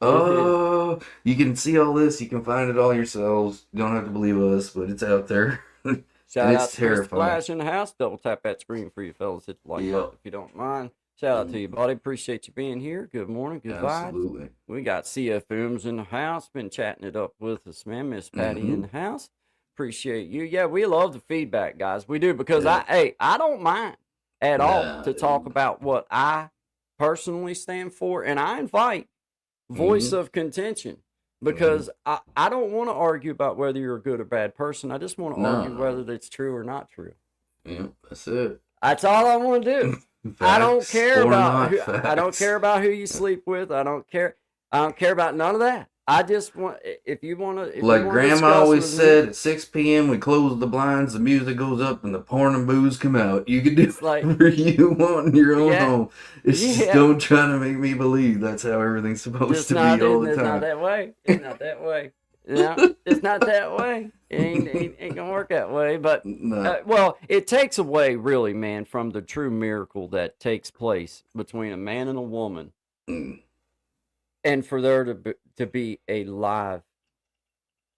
Oh, you can see all this. You can find it all yourselves. You don't have to believe us, but it's out there. Shout And out it's to Mr. terrifying. Flash in the house. Double tap that screen for you fellas if you like Yeah. that, if you don't mind. Shout out to you, buddy. Appreciate you being here. Good morning. Good vibes. Absolutely. We got CF Films in the house. Been chatting it up with us, man. Miss Patty in the house. Appreciate you. Yeah, we love the feedback, guys. We do, because Yeah. I don't mind. at all Nah, to talk dude. about what I personally stand for, and I invite voice Mhm. of contention Mhm. because I don't want to argue about whether you're a good or bad person. I just want to No, argue no. whether that's true or not true. Yeah, that's it. That's all I want to do. I don't Facts care or about not who I don't facts. care about who you sleep with. I don't care about none of that. I just want if you Like want to Grandma discuss always with me, said, at 6 p.m. we close the blinds, the music goes up, and the porn and booze come out. You can do it's like whatever you want in your own yeah, home. It's just yeah, don't try to make me believe that's how everything's supposed just to be not all the it's not time. that way. It's not that way. No, it's not that way. It ain't gonna work that way. But No. well, it takes away really, man, from the true miracle that takes place between a man and a woman, Mm. and for there to be a live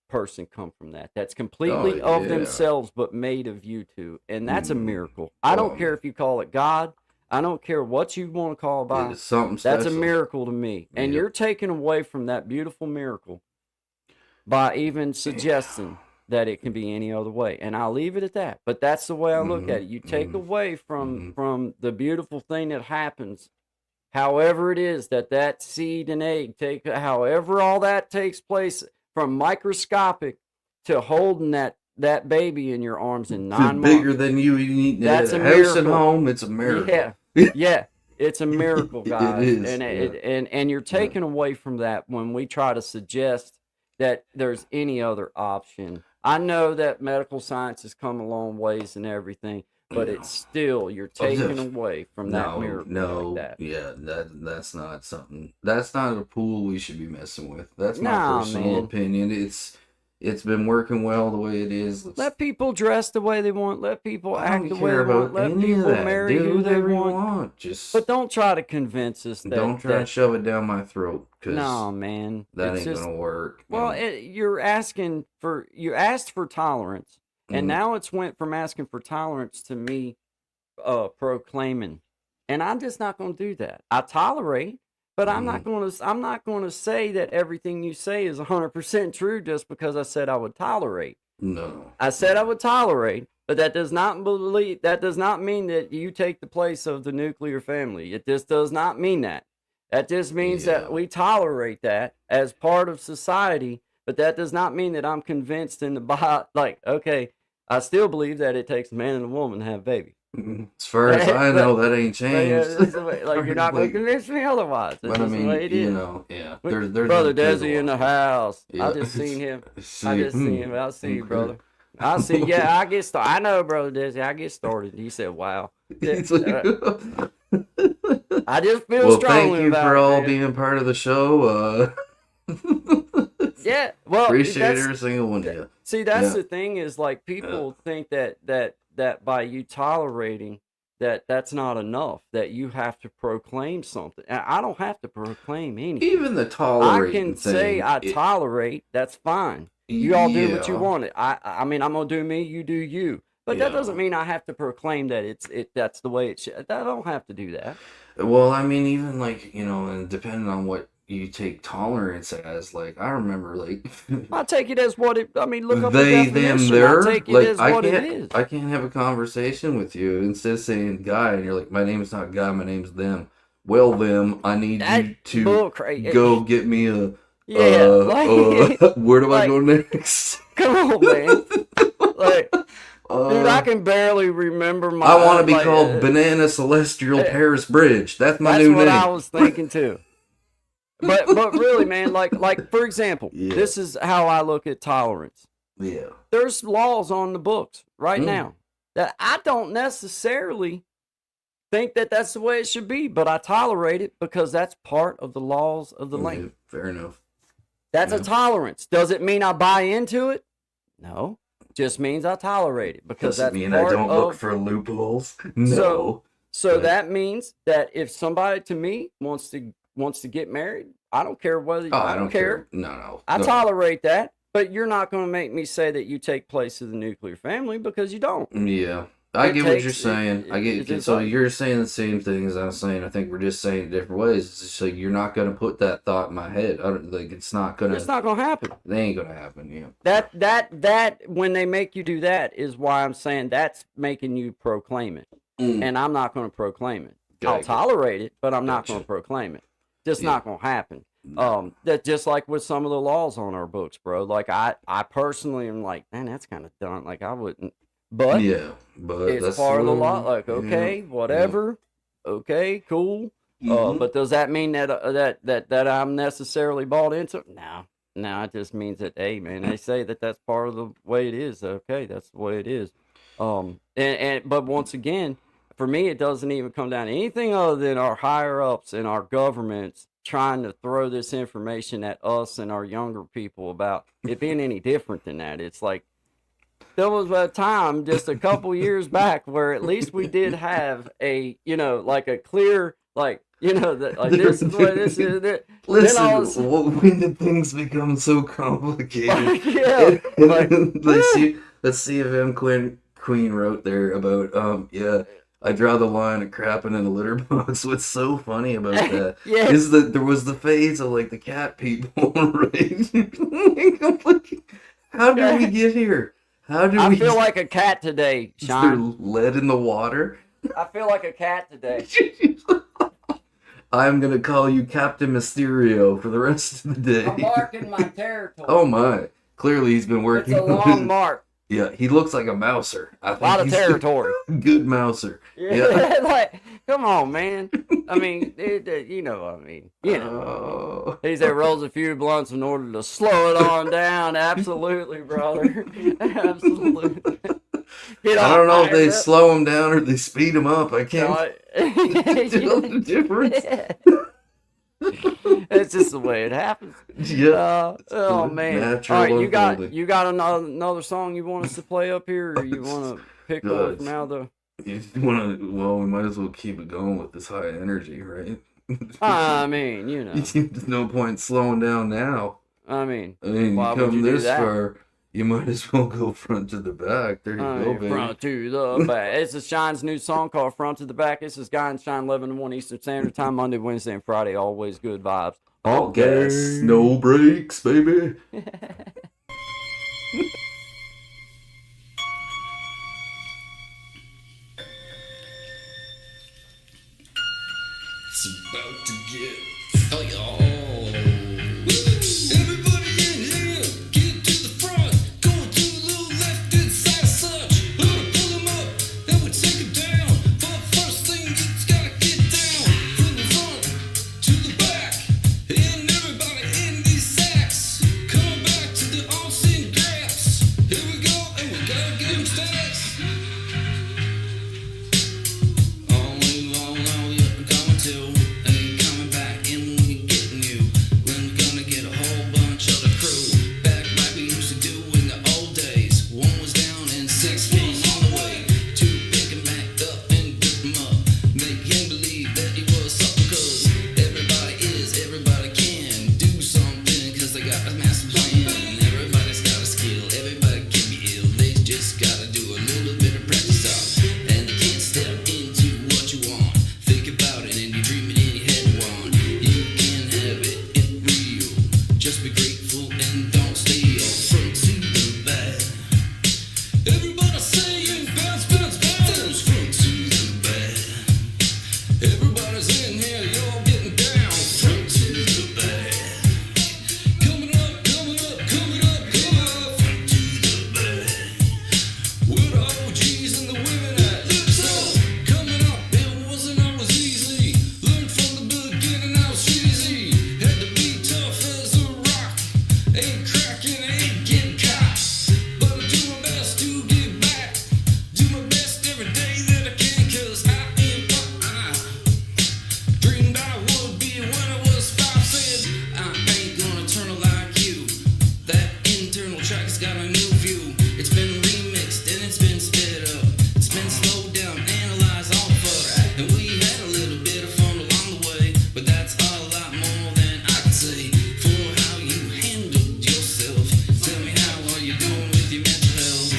person come from that. That's Oh completely of yeah. themselves, but made of you two, and that's a Mm. miracle. I don't care Um, if you call it God. I don't care what you want to call it by. it's something That's a special. miracle to me, and Yep. you're taking away from that beautiful miracle by even suggesting that it can be any other way, and I'll leave it at that. But that's the way I look Mm-hmm. at it. You take Mm-hmm. away Mm-hmm. from the beautiful thing that happens, however it is that seed and egg take, however all that takes place, from microscopic to holding that baby in your arms in To 9 months. bigger than you eating at That's a a house at miracle. home, it's a miracle. Yeah, yeah, it's a miracle, It guys, is. Yeah. and you're Yeah. taken away from that when we try to suggest that there's any other option. I know that medical science has come a long ways and everything, but Yeah. it's still you're taken away from that No, miracle like no, that. yeah, that's not something. That's not a pool we should be messing with. That's my Nah, personal man. opinion. It's been working well the way it is. Let people dress the way they want. Let people I act don't the way care they want. about Let any of people that. marry Do who they whatever you want. want. Just But don't try to convince us don't try that and shove it down my throat, because no, man. that It's ain't just gonna work. well, And you asked for tolerance, and mm, now it's went from asking for tolerance to me proclaiming, and I'm just not going to do that. I tolerate, but mhm. I'm not going to say that everything you say is 100% true just because I said I would tolerate. No, I said I no, would tolerate, but that does not mean that you take the place of the nuclear family. It just does not mean that. That just means yeah. that we tolerate that as part of society, but that does not mean that I'm convinced in the like, okay, I still believe that it takes a man and a woman to have a baby. As far as I know, but that ain't yeah, changed. this is the way, like you're not going to Like, convince me otherwise. It's but I just the mean, way it is. yeah. Brother There's a Desi in lot the more. house. I Yeah. just seen him. I See, just seen him. I see you, okay. brother. I see. Yeah, I get started. I know, brother Desi. I get started. He said, "Wow." Yeah, It's like, I just feel well, thank strongly you about for it, all man. being part of the show. Yeah. Well, Appreciate that's every single one of you. see. That's Yeah, the thing is like yeah. people think that by you tolerating that's not enough. That you have to proclaim something. And I don't have to proclaim anything. Even the I tolerating can say thing, I tolerate. That's fine. You all do what you yeah, want. I mean, I'm gonna do me. You do you. But that doesn't yeah. mean I have to proclaim that that's the way it should. I don't have to do that. Well, I mean, even like, and depending on what you take tolerance as, like, I remember, like, I take it as what it. I mean, look up the they, them, definition. I their, take it like, as what it is. I can't have a conversation with you instead of saying guy, and you're like, my name's not guy, my name's them. Well, them, I need That you to bull crazy. go get me a, Yeah, like, where do I like, go next? come on, man. Like, dude, I Uh, can barely remember my. I want to be like, called Banana Celestial Paris Bridge. That's my that's new what I name. was thinking too. But really, man, like for example, Yeah, this is how I look at tolerance. yeah. There's laws on the books right Mm, now that I don't necessarily think that that's the way it should be, but I tolerate it because that's part of the laws of the yeah, land. fair enough. That's a Yeah. tolerance. Does it mean I buy into it? No. Just means I tolerate it because Doesn't that's mean I part don't look of. for loopholes. So No, so but that means that if somebody to me wants to get married, I don't care whether oh, I I don't don't care. care. No, I no. tolerate that, but you're not going to make me say that you take place of the nuclear family because you don't. Yeah, I It get what you're takes saying. I it's get. just So like you're saying the same thing as I'm saying. I think we're just saying it different ways. It's just like you're not gonna put that thought in my head. I don't like. It's not it's gonna. not going to happen. They ain't gonna happen. Yeah. That when they make you do that is why I'm saying that's making you proclaim it. and I'm not going to proclaim it. I'll Gotcha. tolerate it, but I'm not Gotcha. going to proclaim it. Just Yeah. not going to happen. That just like with some of the laws on our books, bro. Like I personally am like, man, that's kind of dumb. Like I wouldn't, but Yeah, but it's that's part of the law. yeah, Like, okay, whatever. Okay, cool. Mhm. But does that mean that I'm necessarily bought into it? No, it just means that, hey, man, they say that that's part of the way it is. Okay, that's the way it is. But once again, for me, it doesn't even come down to anything other than our higher ups and our governments trying to throw this information at us and our younger people about it being any different than that. It's like there was a time just a couple years back where at least we did have a, like a clear, like, that like this is what this is. Listen, when did things become so complicated? Yeah, like, let's see if M. Queen wrote there about I draw the line of crapping in a litter box. What's so funny about that Yeah. is that there was the phase of like the cat people, right? How did we get here? How did I we? feel like a cat today, Is there Sean. lead in the water? I feel like a cat today. I'm gonna call you Captain Mysterio for the rest of the I'm day. marking my territory. Oh my! Clearly he's been It's working. a long mark. Yeah, he looks like a mouser. I think A lot of he's territory. a good mouser. Yeah, like, come on, man. I mean, Oh. He said rolls a few blunts in order to slow it on down. Absolutely, brother. Absolutely. I don't know if they slow him down or they speed him up. I can't tell the difference. It's just the way it happens. Yeah. Oh the man! natural All right, unfolding. you got another song you want us to play up here, or you want to pick No, one from out the? You want to? Well, we might as well keep it going with this high energy, right? I mean, There's no point slowing down now. I mean, I mean, why you would come you do this that? far, you might as well go front to the back. There you go, baby. Front to the back. This is Shine's new song called Front to the Back. This is Guy and Shine 11 to 1 Eastern Standard Time, Monday, Wednesday, and Friday. Always good vibes. All gas, no brakes, baby. It's about to get everybody in here, get to the front. Going to the little left inside such. Pull them up, then we take them down. But first thing, it's gotta get down. From the front to the back. And everybody in these sacks. Come back to the all-seen graps. Here we go, and we gotta get them stacks. Only long now you're coming to, and coming back in when you're getting you. When we're gonna get a whole bunch of the crew back like we used to do in the old days. One was down and 6 was on the way to pick him back up and pick him up. Make him believe that he was something, cause everybody can do something, cause they got a master plan. Everybody's got a skill, everybody can be ill. They just gotta do a little bit of practice out. And they can't step into what you want. Think about it and you dream it in your head one. You can have it real. Just be grateful and don't steal. Front to the back. Everybody saying bounce, bounce, bounce. Front to the back. Everybody's in here, you're getting down. Front to the back. Coming up, coming up, coming up, coming up. Front to the back. Where the OGs and the women at? So, coming up, it wasn't always easy. Learned from the beginning, I was cheesy. Had to be tough as a rock. Ain't cracking, ain't getting caught. But I do my best to give back. Do my best every day that I can, cause I am what I dreamed I would be when I was 5. Said, I ain't gonna turn out like you. That internal track has got a new view. It's been remixed and it's been sped up. It's been slowed down, analyzed, all fucked. And we had a little bit of fun along the way. But that's a lot more than I can say for how you handled yourself. Tell me, how are you doing with your mental health?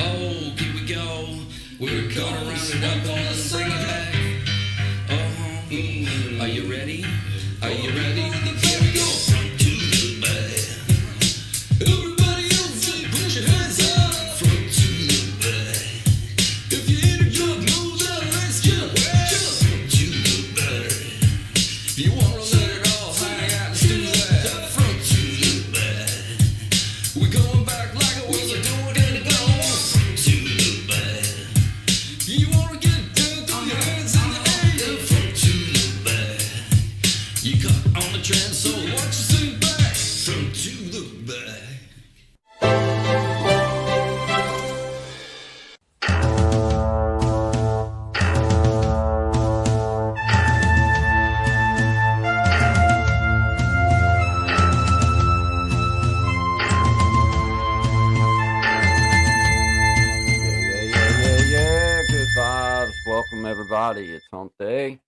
Oh, here we go. We're gonna round it up and bring it back. Are you ready? Are you ready? Here we go. Front to the back. Everybody else, just put your hands up. Front to the back. If you're in a club, know that everybody. It's Hump Day,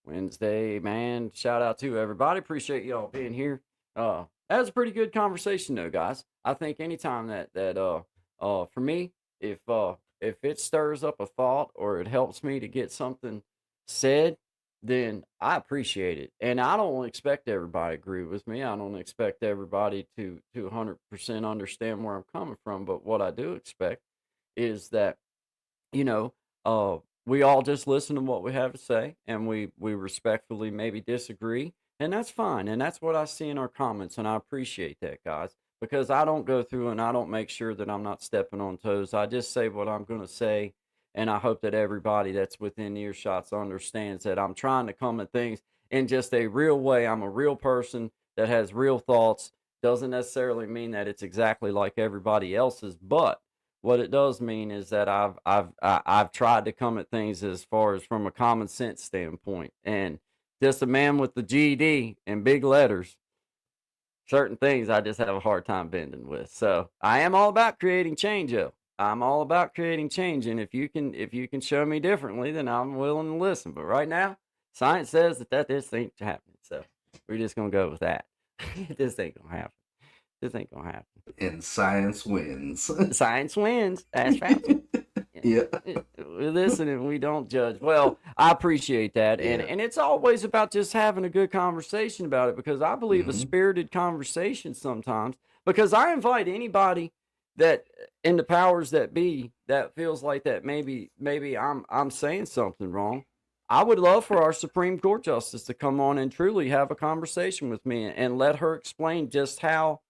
Wednesday, man. Shout out to everybody. Appreciate y'all being here. That was a pretty good conversation, though, guys. I think anytime for me, if it stirs up a thought or it helps me to get something said, then I appreciate it. And I don't expect everybody to agree with me. I don't expect everybody to 100% understand where I'm coming from. But what I do expect is that, you know, we all just listen to what we have to say, and we respectfully maybe disagree, and that's fine. And that's what I see in our comments, and I appreciate that, guys, because I don't go through and I don't make sure that I'm not stepping on toes. I just say what I'm going to say, and I hope that everybody that's within earshots understands that I'm trying to come at things in just a real way. I'm a real person that has real thoughts. Doesn't necessarily mean that it's exactly like everybody else's, but what it does mean is that I've tried to come at things as far as from a common sense standpoint, and just a man with the GED and big letters, certain things I just have a hard time bending with. So I am all about creating change, though. I'm all about creating change, and if you can show me differently, then I'm willing to listen. But right now, science says that this ain't happening, so we're just gonna go with that. This ain't gonna happen. This ain't gonna happen. And science wins. Science wins. That's right. Yeah. We listen and we don't judge. Well, I appreciate that, and it's always about just having a good conversation about it, because I believe a spirited conversation sometimes. Because I invite anybody that in the powers that be that feels like that maybe I'm saying something wrong. I would love for our Supreme Court Justice to come on and truly have a conversation with me and let her explain just how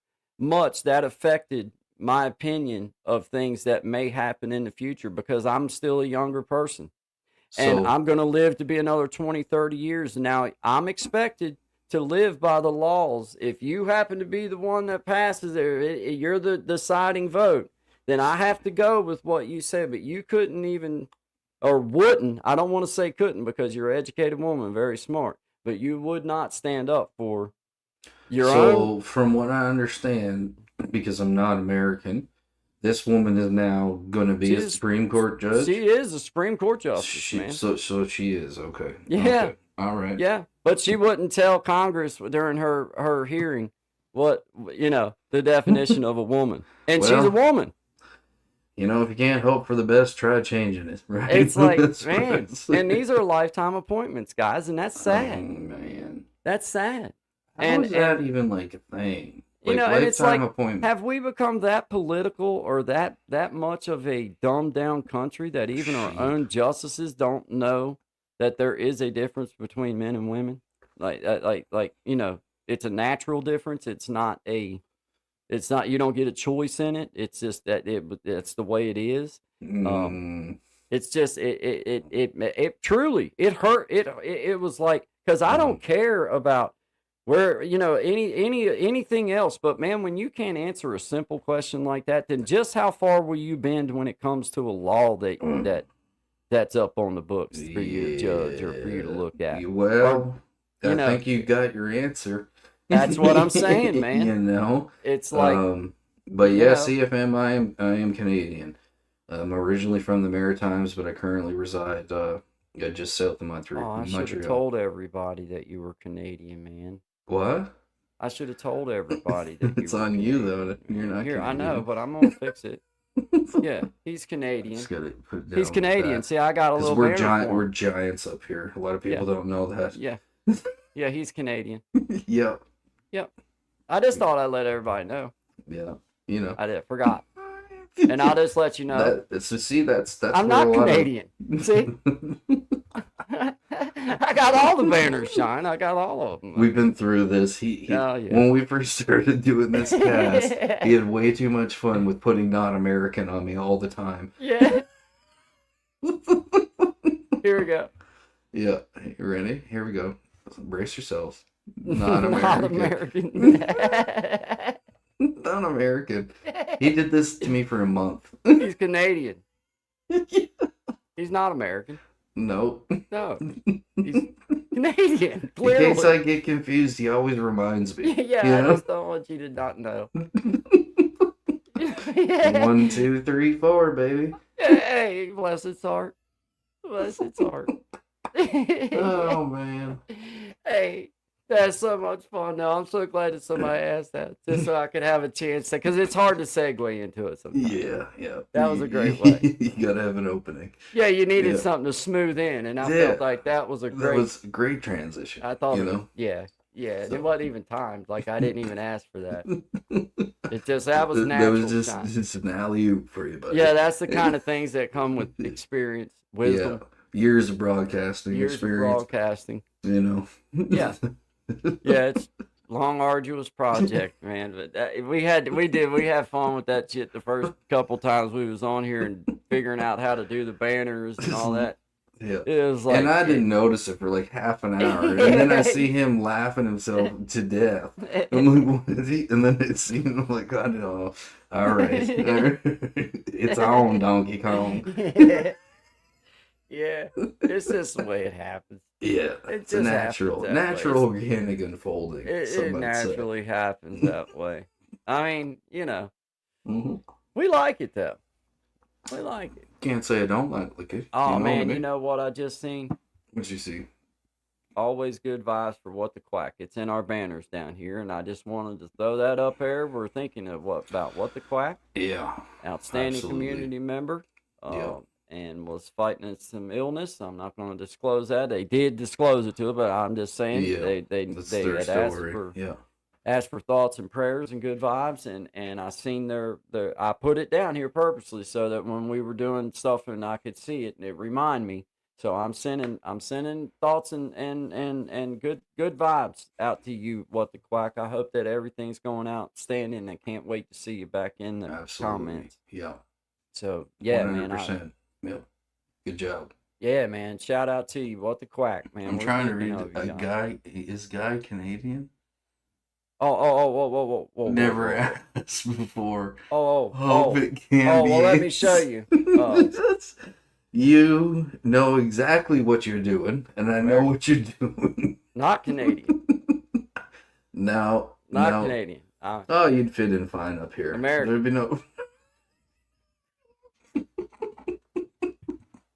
much that affected my opinion of things that may happen in the future, because I'm still a younger person and I'm going to live to be another 20, 30 years. Now I'm expected to live by the laws. If you happen to be the one that passes it, you're the deciding vote, then I have to go with what you said. But you couldn't even, or wouldn't, I don't want to say couldn't, because you're an educated woman, very smart, but you would not stand up for your own. So from what I understand, because I'm not American, this woman is now going to be a Supreme Court judge. She is a Supreme Court justice, man. So she is, okay. Yeah. Okay. All right. Yeah, but she wouldn't tell Congress during her hearing what, the definition of a woman. And she's a woman. If you can't hope for the best, try changing it, right? It's like, man, and these are lifetime appointments, guys, and that's sad. Oh, man. That's sad. How is that even like a thing? And it's like, appointment. Have we become that political or that much of a dumbed down country that even our own justices don't know that there is a difference between men and women? Like, it's a natural difference. It's not, you don't get a choice in it. It's just that it's the way it is. It's just, it truly, it hurt. It was like, cause I don't care about where, anything else, but man, when you can't answer a simple question like that, then just how far will you bend when it comes to a law that's up on the books for you to judge or for you to look at? Well, I think you got your answer. That's what I'm saying, man. It's like, but yeah, CFM, I am Canadian. I'm originally from the Maritimes, but I currently reside just south of Montreal. I should have told everybody that you were Canadian, man. What? I should have told everybody that it's on you though. You're not here. Canadian. I know, but I'm gonna fix it. Yeah, he's Canadian. Just gotta put it down. He's Canadian. See, I got a little. We're giants up here. A lot of people don't know that. Yeah, yeah, he's Canadian. Yep. I just thought I'd let everybody know. Yeah, I forgot, and I'll just let you know. That's. I'm not Canadian. See. I got all the banners, Shine. I got all of them. We've been through this. When we first started doing this cast, he had way too much fun with putting not American on me all the time. Yeah. Here we go. Yeah. You ready? Here we go. Brace yourselves. Not American. Not American. Not American. He did this to me for a month. He's Canadian. He's not American. Nope. No. He's Canadian. Clearly. In case I get confused, he always reminds me. Yeah, I just don't want you to not know. 1, 2, 3, 4, baby. Hey, bless his heart. Bless its heart. Oh man. Hey, that's so much fun. Now I'm so glad that somebody asked that, just so I could have a chance to, because it's hard to segue into it sometimes. Yeah. That was a great way. You gotta have an opening. Yeah, you needed Yeah. something to smooth in, and I Yeah. felt like that was a That great. was a great transition. I thought, you it was, know. yeah, and So- it wasn't even timed. Like I didn't even ask for that. It just that was natural. That was time. just an alley oop for you, buddy. Yeah, that's the kind of things that come with experience, wisdom, Years of broadcasting years of experience. broadcasting. You know. Yeah. Yeah, it's long, arduous project, man. But we had fun with that shit the first couple times we was on here and figuring out how to do the banners and all that. Yeah. It was like, And I didn't notice it for like half an hour, and then I see him laughing himself to death. I'm like, what is he? And then it seemed I'm like, I know. All right, it's on, Donkey Kong. Yeah, it's just the way it happens. Yeah, It it's a just natural, happens that way. natural organic unfolding. It some might say. naturally happens that way. I mean, Mhm. we like it though. We like it. Can't say I don't like it. Oh you know man, what I mean? you know what I just seen? What'd you see? Always good vibes for What the Quack. It's in our banners down here, and I just wanted to throw that up there. We're thinking of What the Quack, Yeah, outstanding Absolutely. community member, Yeah. and was fighting some illness. I'm not going to disclose that. They did disclose it to it, but I'm just saying Yeah, they that's they their had asked story. for Yeah, thoughts and prayers and good vibes, and I seen their I put it down here purposely so that when we were doing stuff and I could see it and it remind me. So I'm sending thoughts and good vibes out to you, What the Quack. I hope that everything's going outstanding and can't wait to see you back in the absolutely. comments. Yeah, So yeah, man. 100%. Yep. Good job. Yeah, man. Shout out to you, What the Quack, man. I'm We're trying to thinking read of you, a John. guy. Is Guy Canadian? Whoa. Never asked before. Hope it can Oh, be. well, let me show you. You know exactly what you're doing, and I know what you're doing. Not Canadian. Now, Not Canadian. Oh, you'd fit in fine up here. American. There'd be no.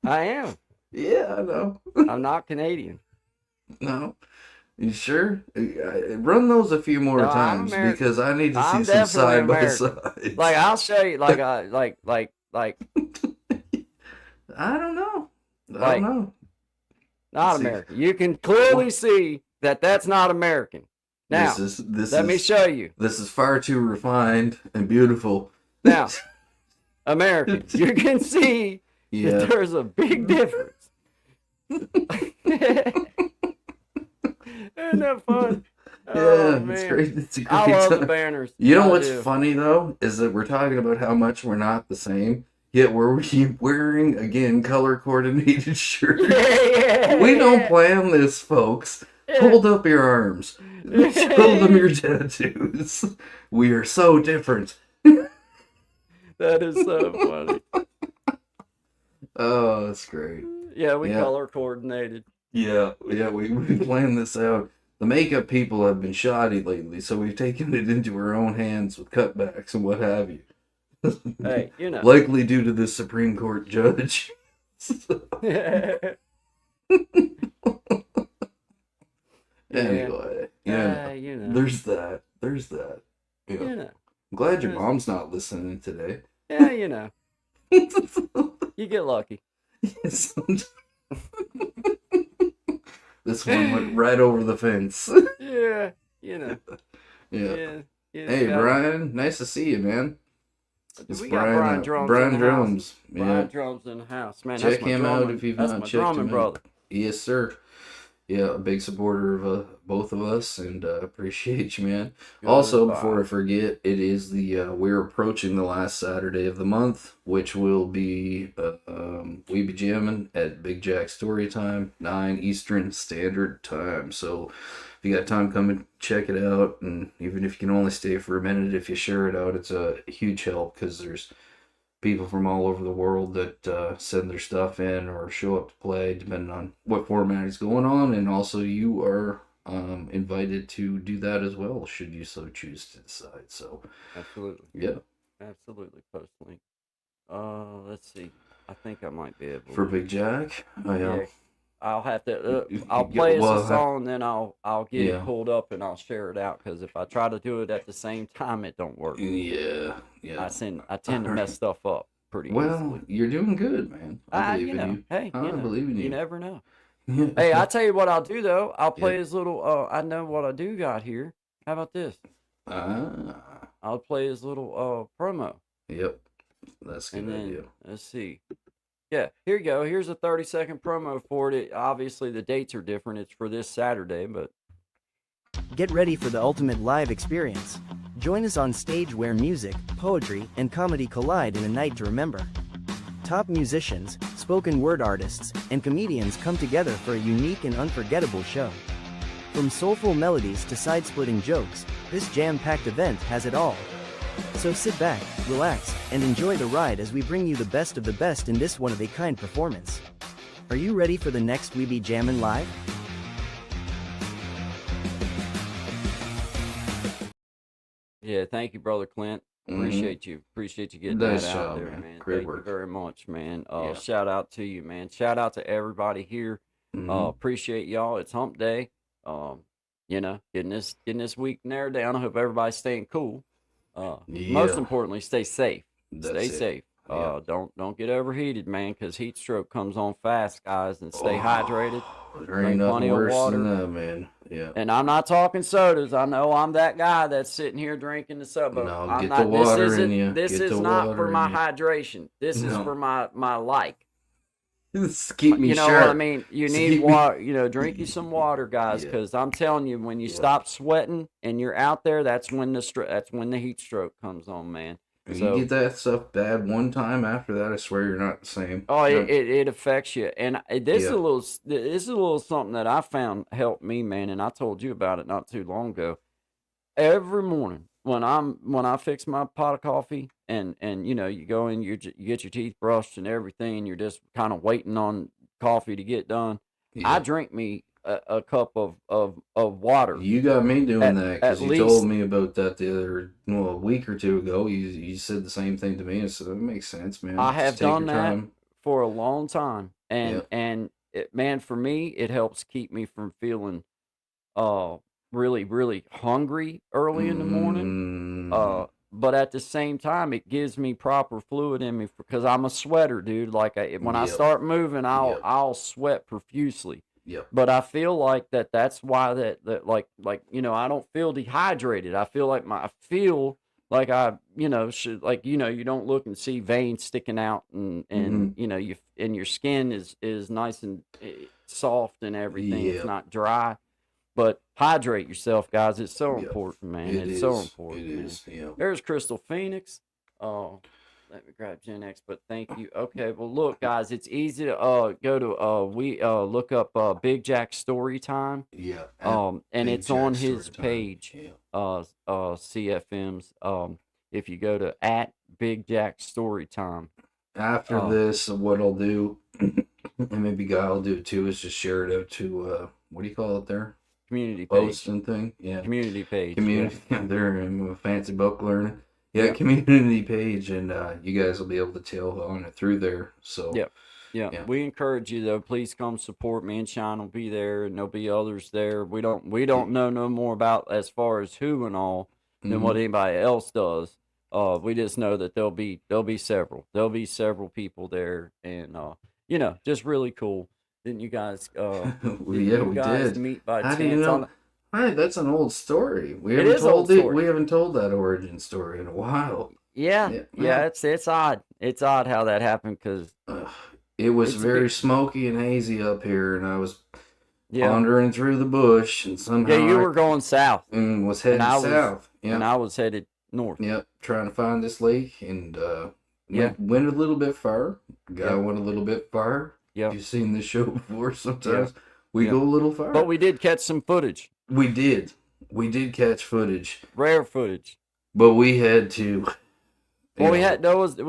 I am. Yeah, I know. I'm not Canadian. No. You sure? Run those a few more No, I'm times American. because I need to I'm see some definitely side by American. side. Like I'll show you. Like I don't know. I Like- don't know. not See. American. You can clearly see that that's not American. Now, this let me show you. This is far too refined and beautiful. Now, American. You can see Yeah. that there's a big difference. Isn't that fun? Oh, Yeah, man. it's great. It's a great I love the time. banners. You know I what's do. funny though is that we're talking about how much we're not the same, yet we're wearing again color coordinated shirts. Yeah. We don't plan this, folks. Hold up your arms. Show them your tattoos. We are so different. That is so funny. Oh, that's great. Yeah, we Yeah. color coordinated. Yeah, we planned this out. The makeup people have been shoddy lately, so we've taken it into our own hands with cutbacks and what have you. Hey, you know. Likely due to the Supreme Court judge. Anyway, yeah, You know. there's that. Yeah. You know. I'm glad your there's- mom's not listening today. Yeah, you know. You get lucky. Yes. This one went right over the fence. Yeah, you know. Yeah. Yeah. Hey, Brian, nice to see you, man. It's We got Brian Drums. Brian in the house. Drums. Brian Yeah. Drums in the house, man. Check that's my him out drumming- if you've that's not my checked drumming him out. brother. Yes, sir. Yeah, a big supporter of both of us, and appreciate you, man. Good Also, vibe. before I forget, it is we're approaching the last Saturday of the month, which will be we be jamming at Big Jack Storytime, 9 Eastern Standard Time. So if you got time, come and check it out. And even if you can only stay for a minute, if you share it out, it's a huge help because there's people from all over the world that send their stuff in or show up to play, depending on what format is going on. And also, you are invited to do that as well, should you so choose to decide. So, Absolutely. yeah. Absolutely. Post link. Let's see. I think I might be able For to. Big Jack? Oh, yeah. Yeah, I'll have to. You- I'll you- play us a well, song, then I'll get it yeah. pulled up and I'll share it out. Because if I try to do it at the same time, it don't work. Yeah. Yeah. I tend to mess stuff up pretty Well, easily. you're doing good, man. I believe You in know, you. hey, I believe in you you. never know. Yeah. Hey, I tell you what I'll do though. I'll play Yeah. his little. I know what I do got here. How about this? Ah. I'll play his little promo, Yep. That's a and good then idea. let's see. Yeah, here you go. Here's a 30-second promo for it. Obviously, the dates are different. It's for this Saturday, but Get ready for the ultimate live experience. Join us on stage where music, poetry, and comedy collide in a night to remember. Top musicians, spoken word artists, and comedians come together for a unique and unforgettable show. From soulful melodies to side-splitting jokes, this jam-packed event has it all. So sit back, relax, and enjoy the ride as we bring you the best of the best in this one-of-a-kind performance. Are you ready for the next We Be Jammin' Live? yeah, thank you, brother Clint. Mhm. Appreciate you getting Nice that out job, there, man. man. Great Thank work. you very much, man. Yeah. Shout out to you, man. Shout out to everybody here. Mhm. Appreciate y'all. It's Hump Day. You know, getting this week narrowed down. I hope everybody's staying cool. Most Yeah. importantly, stay safe. That's Stay it. safe. Yeah. Don't get overheated, man, because heat stroke comes on fast, guys. And stay hydrated. There Drink ain't plenty nothing of worse water. than that, man. Yeah. And I'm not talking sodas. I know I'm that guy that's sitting here drinking the soda. But No, I'm get not. the water this in isn't. you. This Get is the not water for in my you. hydration. This is No. for my like. Just keep me You know sharp. what I mean? You Just need keep me- water. You know, drink you some water, guys, Yeah. because I'm telling you, when you Yeah. stop sweating and you're out there, that's when the heat stroke comes on, man. If So- you get that stuff bad one time, after that, I swear you're not the same. Oh, Yep. it affects you, and this is Yeah. this is a little something that I found helped me, man. And I told you about it not too long ago. Every morning when I fix my pot of coffee, and you know, you go in, you get your teeth brushed and everything, and you're just kind of waiting on coffee to get done. I Yeah. drink me a cup of water. You got me doing At- that because at you told least- me about that a week or two ago. You said the same thing to me, and so it makes sense, man. I Just have take done your that time. for a long time, Yeah. and man, for me, it helps keep me from feeling really hungry early in the morning. Mm, But at the same time, it gives me proper fluid in me because I'm a sweater, dude. Like when I Yep. start moving, Yep. I'll sweat profusely. yep. But I feel like that's why that like you know, I don't feel dehydrated. I feel like I feel like I, you know, should, like, you know, you don't look and see veins sticking out, and Mhm. you know, your skin is nice and soft and everything. It's Yep. not dry. But hydrate yourself, guys. It's so Yep. important, man. It It's is. so important. It man. is. Yeah. There's Crystal Phoenix. Oh, let me grab Gen X, but thank you. Okay, well, look, guys, it's easy to go to we look up Big Jack Storytime. Yeah. And Big it's on Jack his Storytime. page. Yeah. CFM's. If you go to at Big Jack Storytime. After Oh. this, what I'll do, and maybe Guy will do it too, is just share it out to what do you call it there? Community page. Posting thing. Yeah. Community page. Community. There, I'm a fancy book learner. Yeah, community page, and you guys will be able to tell on it through there. So Yep. Yeah. Yeah. We encourage you though. Please come support me, and Sean will be there, and there'll be others there. We don't know no more about as far as who and all than what anybody else does. We just know that there'll be several people there, and you know, just really cool. Didn't you guys? Yeah, we guys did. meet by How chance do you know? on? Hey, that's an old story. We It haven't is an told old it. story. We haven't told that origin story in a while. Yeah, Yeah. yeah. It's odd. It's odd how that happened because It was It's a very bit- smoky and hazy up here, and I was yeah, wandering through the bush, and somehow yeah. You I were going south, was heading I was- south. Yeah. and I was headed north. Yep, trying to find this lake, and Yeah. went a little bit far. Guy Yeah. went a little bit far. Yeah. You've seen this show before. Sometimes we Yeah. go a little far. But we did catch some footage, we did catch footage, rare footage. but we had to. Well, we you know,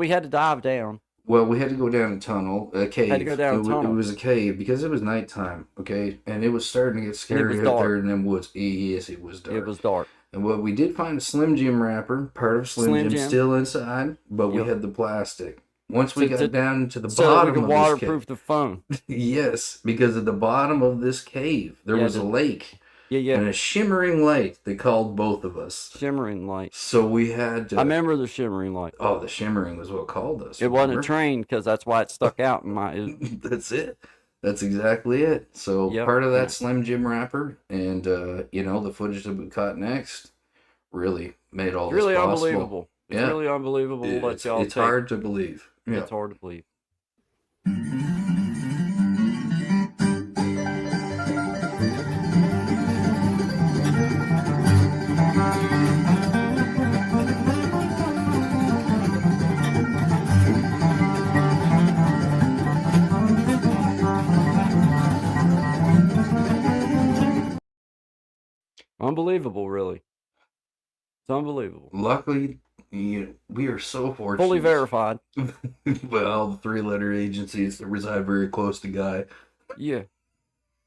had to dive down. we had to go down a tunnel, a cave. Had to go down a It tunnel. was a cave because it was nighttime. Okay, and it was starting to get scary was out dark. there in them woods. Yes, it was dark. It was dark. And what we did find a Slim Jim wrapper, part of Slim Slim Jim, Jim. still inside, but we Yep. had the plastic. once we got down to the so that we bottom could of this waterproof cave, the phone. yes, because at the bottom of this cave there Yeah, was a lake Yeah. and a shimmering light that called both of us. Shimmering light. So we had to. I remember the shimmering light. Oh, the shimmering was what called us. It wasn't a remember? train because that's why it stuck out in my. That's it. That's exactly it. So Yep. part of that Slim Jim rapper, and the footage that we caught next really made all It's this really possible. unbelievable. It's Yeah. really unbelievable what It's, y'all it's take. hard to believe. Yeah. It's hard to believe. Unbelievable, really. It's unbelievable. Luckily, we are so fortunate. Fully verified. Well, the three-letter agencies that reside very close to Guy. Yeah.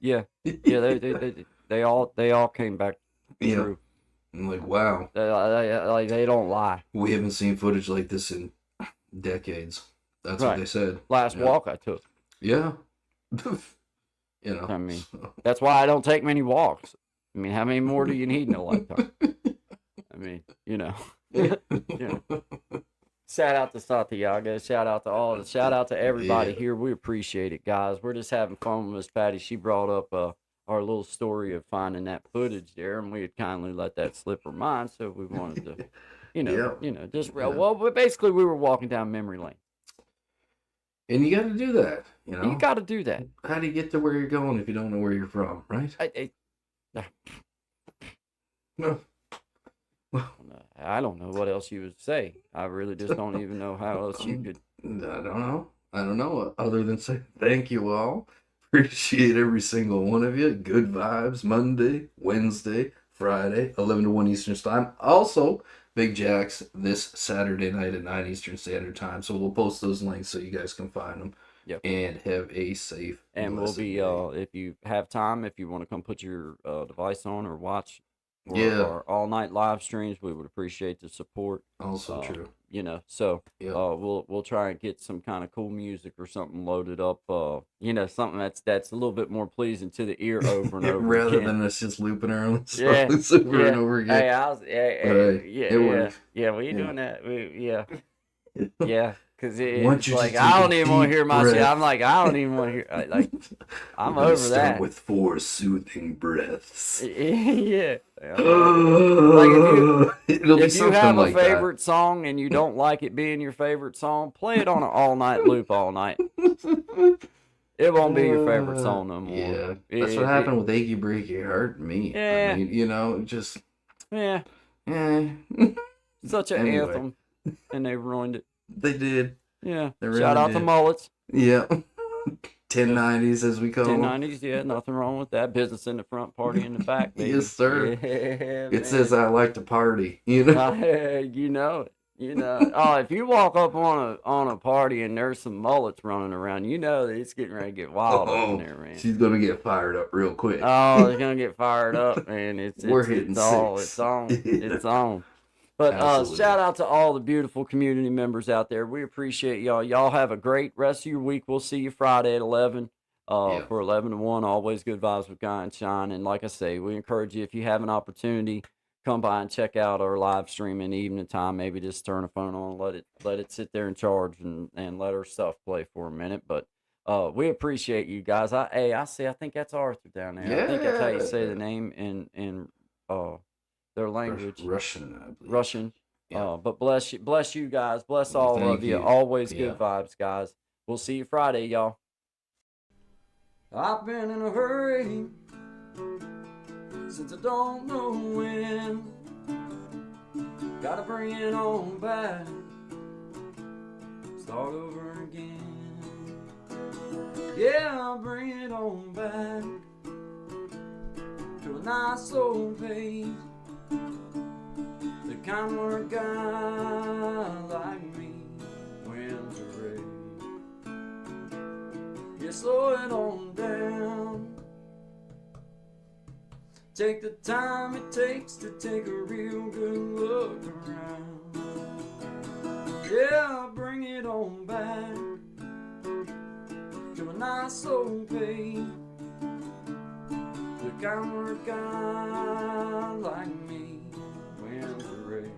They all came back Yeah. true. I'm like, wow, They don't lie. we haven't seen footage like this in decades. That's what Right. they said. Last Yeah. walk I took. Yeah. I mean, that's why I don't take many walks. I mean, how many more do you need in a lifetime? I mean, Shout out to Santiago. Shout out to everybody Yeah. here. We appreciate it, guys. We're just having fun with Miss Patty. She brought up our little story of finding that footage there, and we had kindly let that slip her mind, so we wanted to, but basically we were walking down memory lane. And you got to do that, You got to do that. How do you get to where you're going if you don't know where you're from, right? No. I don't know what else you would say. I really just don't even know how else you could. I don't know. Other than say thank you all. Appreciate every single one of you. Good vibes Monday, Wednesday, Friday, 11 to 1 Eastern Time. Also, Big Jacks this Saturday night at 9 Eastern Standard Time. So we'll post those links so you guys can find them. Yep. And have a safe. And we'll be if you have time, if you want to come put your device on or watch our all night live streams, we would appreciate the support. Also true. So Yep. we'll try and get some kind of cool music or something loaded up. Something that's a little bit more pleasing to the ear over and over rather again. than us just looping our own Yeah, songs over and over again. Hey, works. Yeah, we Yeah. doing that? Yeah. Because Want it's you to like take I a don't even want to deep hear my shit. breath. I'm like I don't even want to hear. I'm We're gonna over start that. with 4 soothing breaths. Yeah. It'll be If you something have a like favorite song and you don't like it being your favorite song, play it on an all night loop all night. It won't be your favorite song no more. Yeah, that's what happened with Achy Breaky Heart and me. Yeah. I mean, just Yeah, such an Anyway. anthem, and they ruined it. They did. Yeah. They really Shout out to did. Mullets. Yeah. 1090s as we call them. 1090s, yeah, nothing wrong with that. Business in the front, party in the back, baby. Yes, sir. Yeah, It says I like to party. You know. you know it. Oh, if you walk up on a party and there's some mullets running around, you know that it's getting ready to get wild up in there, man. She's gonna get fired up real quick. Oh, it's gonna get fired up, man. We're hitting it's all 6. it's on. Yeah. It's on. But Absolutely. shout out to all the beautiful community members out there. We appreciate y'all. Y'all have a great rest of your week. We'll see you Friday at 11 for 11 to 1. Always good vibes with Guy and Shine. And like I say, we encourage you, if you have an opportunity, come by and check out our live stream in the evening time. Maybe just turn the phone on, let it sit there and charge and let our stuff play for a minute. But we appreciate you guys. I think that's Arthur down there. I think that's how you say the name in their language. Russian, I believe. Russian. Yeah. But bless you guys. Bless all Thank of you. you. Always Yeah. good vibes, guys. We'll see you Friday, y'all. I've been in a hurry since I don't know when. Gotta bring it on back. Start over again. Yeah, I'll bring it on back to a nice slow pace. The kind where a guy like me wins a race. You slow it on down. Take the time it takes to take a real good look around. Yeah, bring it on back to a nice old pay. The kind work guy like me wins the race.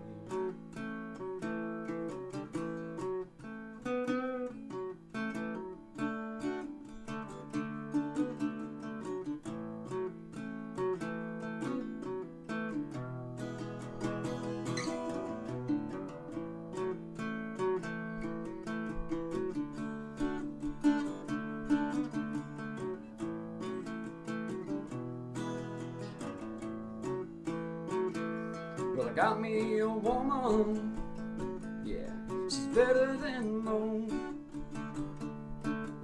Well, I got me a woman, yeah, she's better than most.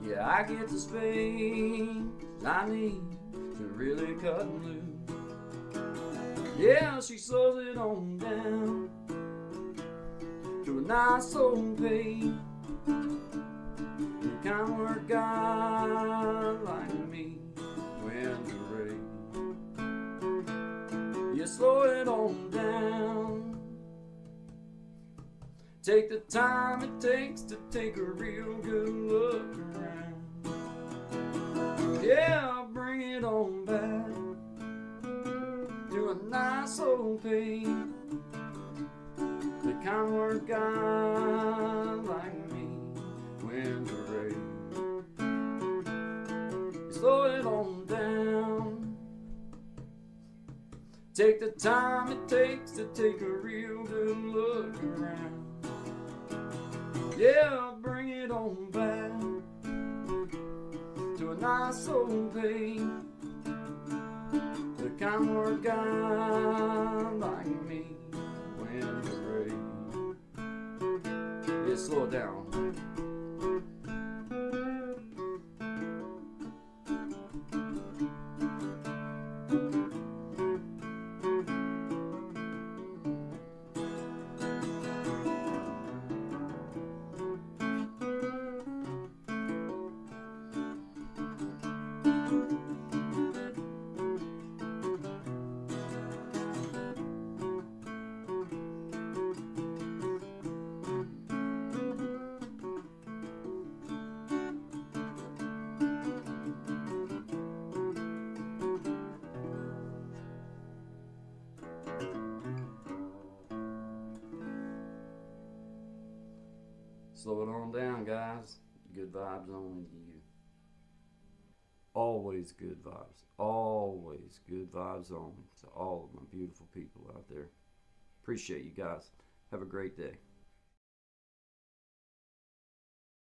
Yeah, I get the space I need to really cut loose. Yeah, she slows it on down to a nice old pace. The kind work guy like me wins the race. You slow it on down. Take the time it takes to take a real good look around. Yeah, bring it on back to a nice old pace. The kind work guy like me wins the race. You slow it on down. Take the time it takes to take a real good look around. Yeah, bring it on back to a nice old pace. The kind work guy like me wins the race. Yeah, slow it down. Slow it on down, guys. Good vibes only to you. Always good vibes. Always good vibes only to all of my beautiful people out there. Appreciate you guys. Have a great day.